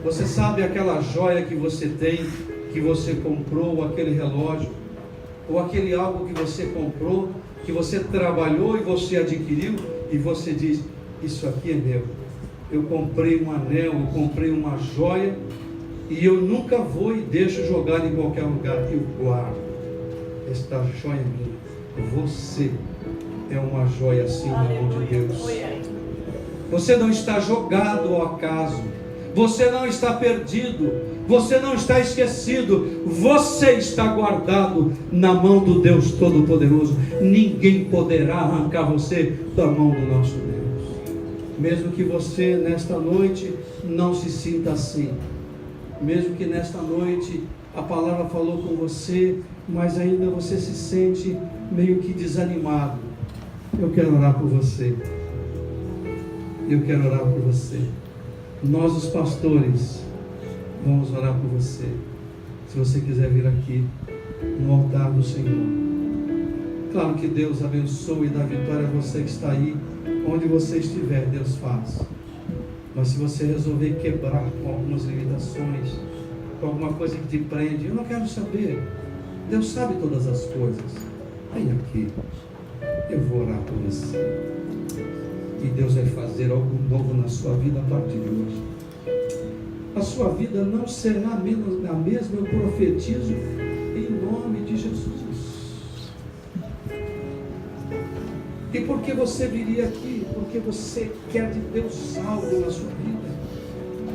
Você sabe aquela joia que você tem, que você comprou, ou aquele relógio, ou aquele algo que você comprou, que você trabalhou e você adquiriu, e você diz, isso aqui é meu. Eu comprei um anel, eu comprei uma joia, e eu nunca vou e deixo jogar em qualquer lugar. Eu guardo. Esta joia é minha. Você é uma joia assim na mão de Deus. Você não está jogado ao acaso. Você não está perdido. Você não está esquecido. Você está guardado na mão do Deus Todo-Poderoso. Ninguém poderá arrancar você da mão do nosso Deus. Mesmo que você nesta noite não se sinta assim, mesmo que nesta noite a palavra falou com você, mas ainda você se sente meio que desanimado, eu quero orar por você. Eu quero orar por você. Nós, os pastores, vamos orar por você. Se você quiser vir aqui no altar do Senhor, claro que Deus abençoe e dá vitória a você que está aí. Onde você estiver, Deus faz. Mas se você resolver quebrar com algumas limitações, com alguma coisa que te prende, eu não quero saber. Deus sabe todas as coisas. Vem aqui. Eu vou orar por você. E Deus vai fazer algo novo na sua vida a partir de hoje. A sua vida não será menos a mesma, eu profetizo em nome de Jesus. E por que você viria aqui? Porque você quer de Deus algo na sua vida.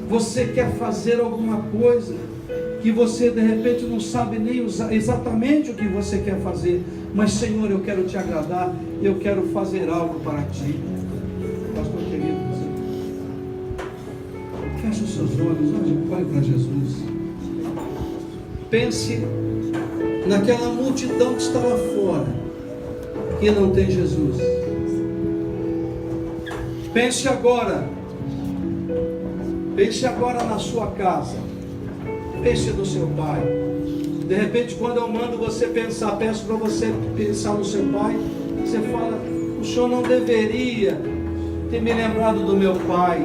Você quer fazer alguma coisa que você de repente não sabe nem exatamente o que você quer fazer. Mas Senhor, eu quero te agradar, eu quero fazer algo para ti. Pastor querido, feche os seus olhos, olhe para Jesus. Pense naquela multidão que está lá fora, que não tem Jesus. Pense agora na sua casa. Pense no seu pai. De repente, quando eu mando você pensar, peço para você pensar no seu pai, você fala: o senhor não deveria ter me lembrado do meu pai,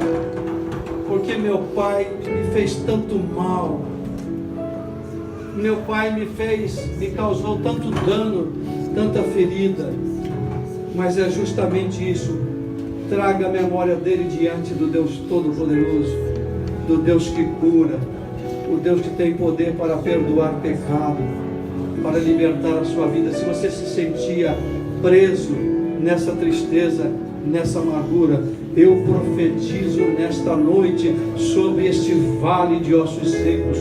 porque meu pai me fez tanto mal. Meu pai me causou tanto dano, tanta ferida. Mas é justamente isso. Traga a memória dele diante do Deus Todo-Poderoso, do Deus que cura, o Deus que tem poder para perdoar pecado, para libertar a sua vida. Se você se sentia preso nessa tristeza, nessa amargura, eu profetizo nesta noite sobre este vale de ossos secos: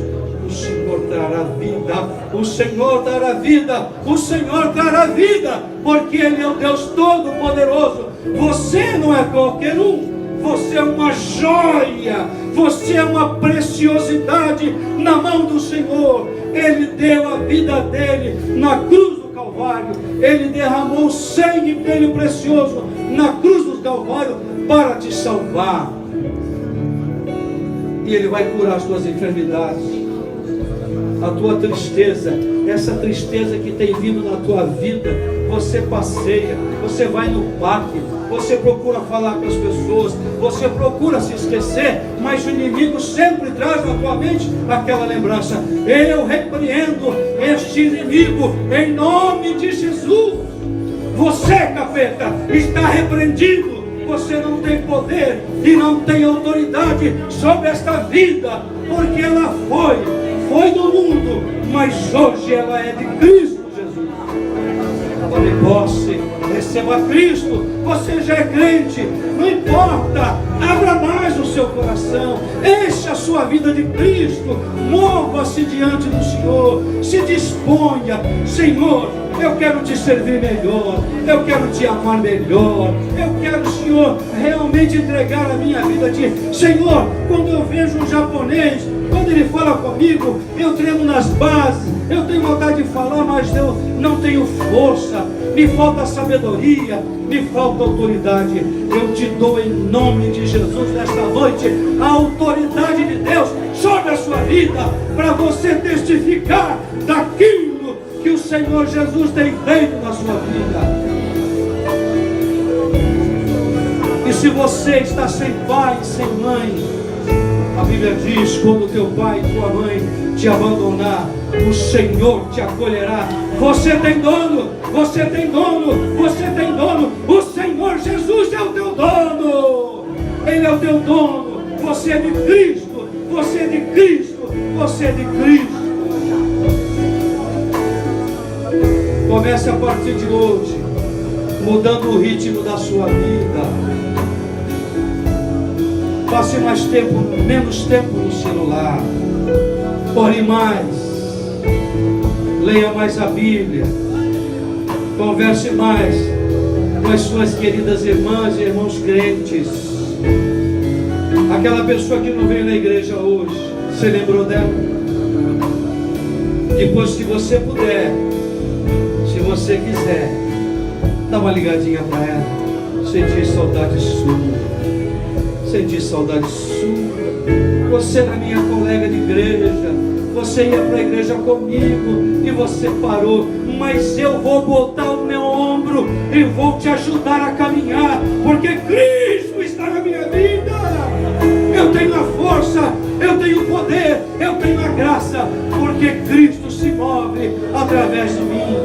o Senhor trará vida, o Senhor trará vida, o Senhor trará vida, porque Ele é o Deus Todo-Poderoso. Você não é qualquer um, você é uma joia, você é uma preciosidade na mão do Senhor. Ele deu a vida dele na cruz do Calvário, Ele derramou o sangue dele precioso na cruz do Calvário para te salvar. E Ele vai curar as tuas enfermidades, a tua tristeza, essa tristeza que tem vindo na tua vida. Você passeia, você vai no parque, você procura falar com as pessoas, você procura se esquecer, mas o inimigo sempre traz na tua mente aquela lembrança. Eu repreendo este inimigo em nome de Jesus. Você, capeta, está repreendido. Você não tem poder e não tem autoridade sobre esta vida, porque ela foi do mundo, mas hoje ela é de Cristo Jesus. Tome posse, receba Cristo. Você já é crente, não importa, abra mais o seu coração, enche a sua vida de Cristo, mova-se diante do Senhor, se disponha: Senhor, eu quero te servir melhor, eu quero te amar melhor, eu quero, Senhor, realmente entregar a minha vida a Ti. Senhor, quando eu vejo um japonês, quando ele fala comigo, eu tremo nas bases, eu tenho vontade de falar, mas eu não tenho força, me falta sabedoria, me falta autoridade. Eu te dou em nome de Jesus nesta noite a autoridade de Deus sobre a sua vida, para você testificar daquilo que o Senhor Jesus tem feito na sua vida. E se você está sem pai, sem mãe, a Bíblia diz: quando teu pai e tua mãe te abandonar, o Senhor te acolherá. Você tem dono, você tem dono, você tem dono. O Senhor Jesus é o teu dono. Ele é o teu dono. Você é de Cristo, você é de Cristo, você é de Cristo. Comece a partir de hoje mudando o ritmo da sua vida. Passe menos tempo no celular. Ore mais. Leia mais a Bíblia. Converse mais com as suas queridas irmãs e irmãos crentes. Aquela pessoa que não veio na igreja hoje, você lembrou dela? Depois, se você puder, se você quiser, dá uma ligadinha para ela. Sentir saudade sua. Sentir saudade sua. Você era minha colega de igreja, você ia para a igreja comigo e você parou, mas eu vou botar o meu ombro e vou te ajudar a caminhar, porque Cristo está na minha vida. Eu tenho a força, eu tenho o poder, eu tenho a graça, porque Cristo se move através de mim.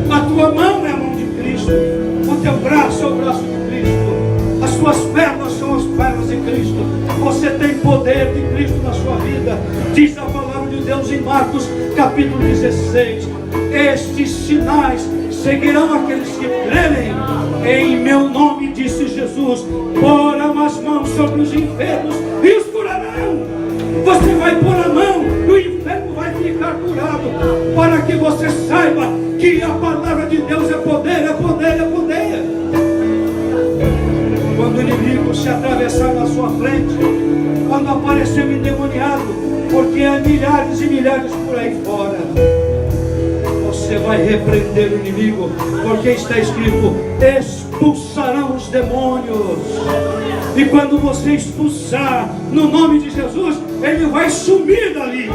A tua mão é a mão de Cristo, o teu braço é o braço de Cristo, as tuas pernas são as pernas de Cristo. Você tem poder de Cristo na sua vida. Diz a palavra de Deus em Marcos capítulo 16: estes sinais seguirão aqueles que crerem. Em meu nome, disse Jesus, porão as mãos sobre os enfermos e os curarão. Você vai pôr a mão e o enfermo vai ficar curado, para que você saiba que a palavra de Deus é poder, é poder, é poder. Quando o inimigo se atravessar na sua frente, quando aparecer um endemoniado, porque há milhares e milhares por aí fora, você você vai repreender o inimigo, porque está escrito: expulsarão os demônios. E quando você expulsar no nome de Jesus, ele vai sumir dali,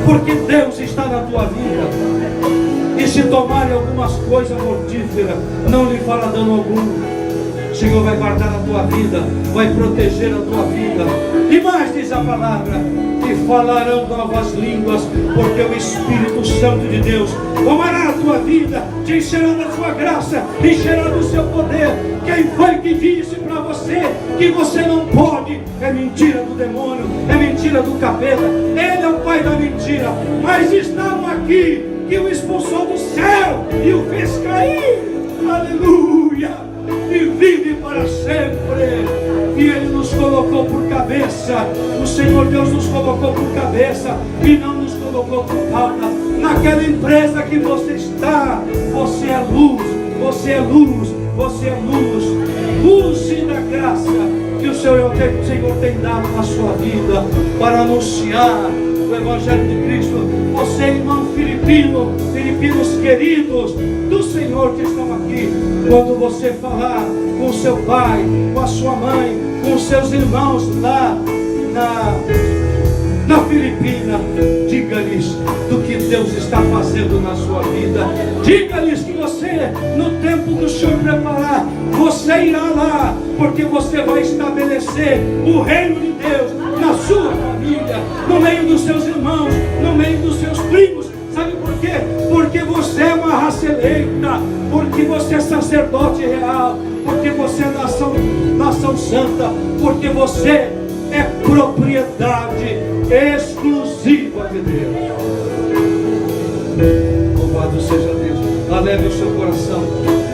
porque Deus está na tua vida. E se tomarem algumas coisas mortíferas, não lhe fará dano algum. O Senhor vai guardar a tua vida, vai proteger a tua vida. E mais diz a palavra: e falarão novas línguas, porque o Espírito Santo de Deus tomará a tua vida, te encherá da sua graça, te encherá do seu poder. Quem foi que disse para você que você não pode? É mentira do demônio, é mentira do capeta. Ele é o pai da mentira. Mas estava aqui que o expulsou do céu e o fez cair. Aleluia! E vive para sempre. E Ele nos colocou por cabeça. O Senhor Deus nos colocou por cabeça e não nos colocou por cauda. Naquela empresa que você está, você é luz, você é luz, você é luz. Use da graça que o Senhor tem dado na sua vida para anunciar o Evangelho de Cristo. Você, irmão filipinos queridos do Senhor que estão aqui, quando você falar com seu pai, com a sua mãe, com seus irmãos lá na Filipina, diga-lhes do que Deus está fazendo na sua vida. Diga-lhes que você, no tempo que o Senhor preparar, você irá lá, porque você vai estabelecer o reino de Deus na sua família, no meio dos seus irmãos, no meio dos seus primos. Sabe por quê? Porque você é uma raça eleita, porque você é sacerdote real, porque você é nação santa, porque você é propriedade exclusiva de Deus. Louvado seja Deus. Alegre o seu coração,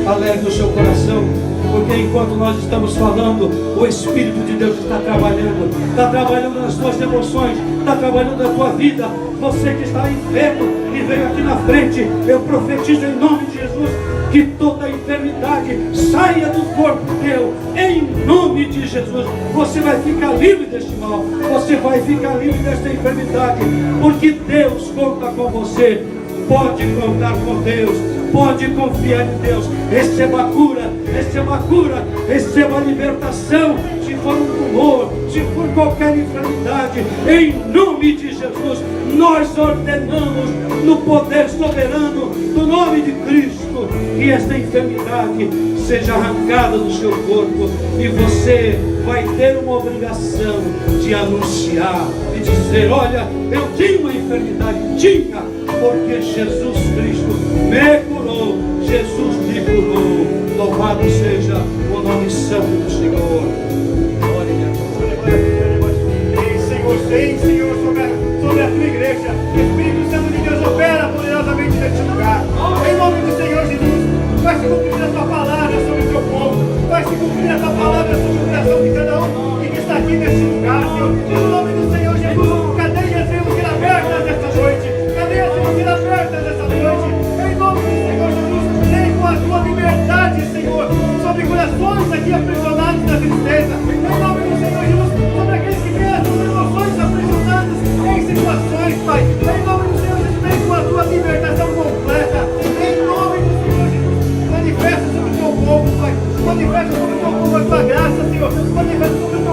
alegre o seu coração, porque enquanto nós estamos falando, o Espírito de Deus está trabalhando nas tuas emoções, está trabalhando na tua vida. Você que está enfermo e veio aqui na frente, eu profetizo em nome de Jesus que toda enfermidade saia do corpo teu, em nome de Jesus. Você vai ficar livre deste mal, você vai ficar livre desta enfermidade, porque Deus conta com você. Pode contar com Deus, pode confiar em Deus. Receba a cura, receba a cura, receba a libertação. Se for um tumor, se for qualquer enfermidade, em nome de Jesus, nós ordenamos no poder soberano do nome de Cristo que esta enfermidade seja arrancada do seu corpo, e você vai ter uma obrigação de anunciar e dizer: olha, eu tinha uma enfermidade, tinha, porque Jesus Cristo me curou, Jesus me curou. Louvado seja o nome santo do Senhor. Senhor, sobre a tua igreja. Espírito Santo de Deus, opera poderosamente neste lugar. Em nome do Senhor Jesus, vai se cumprir a tua palavra sobre o teu povo, vai se cumprir a tua palavra sobre o coração de cada um que está aqui neste lugar, Senhor. Em nome do Senhor Jesus, cadeias venham ser abertas nesta noite, cadeias venham ser abertas nesta noite. Em nome do Senhor Jesus, vem com a tua liberdade, Senhor, sobre corações aqui aprisionados na tristeza. Em nome do Senhor Jesus, sobre aqueles que têm as suas emoções aprisionadas em situações, Pai. Em nome do Senhor Jesus, vem com a tua libertação completa. Em nome do Senhor Jesus, manifesta sobre o teu povo, Pai. Manifesta sobre o teu povo a tua graça, Senhor. Manifesta sobre o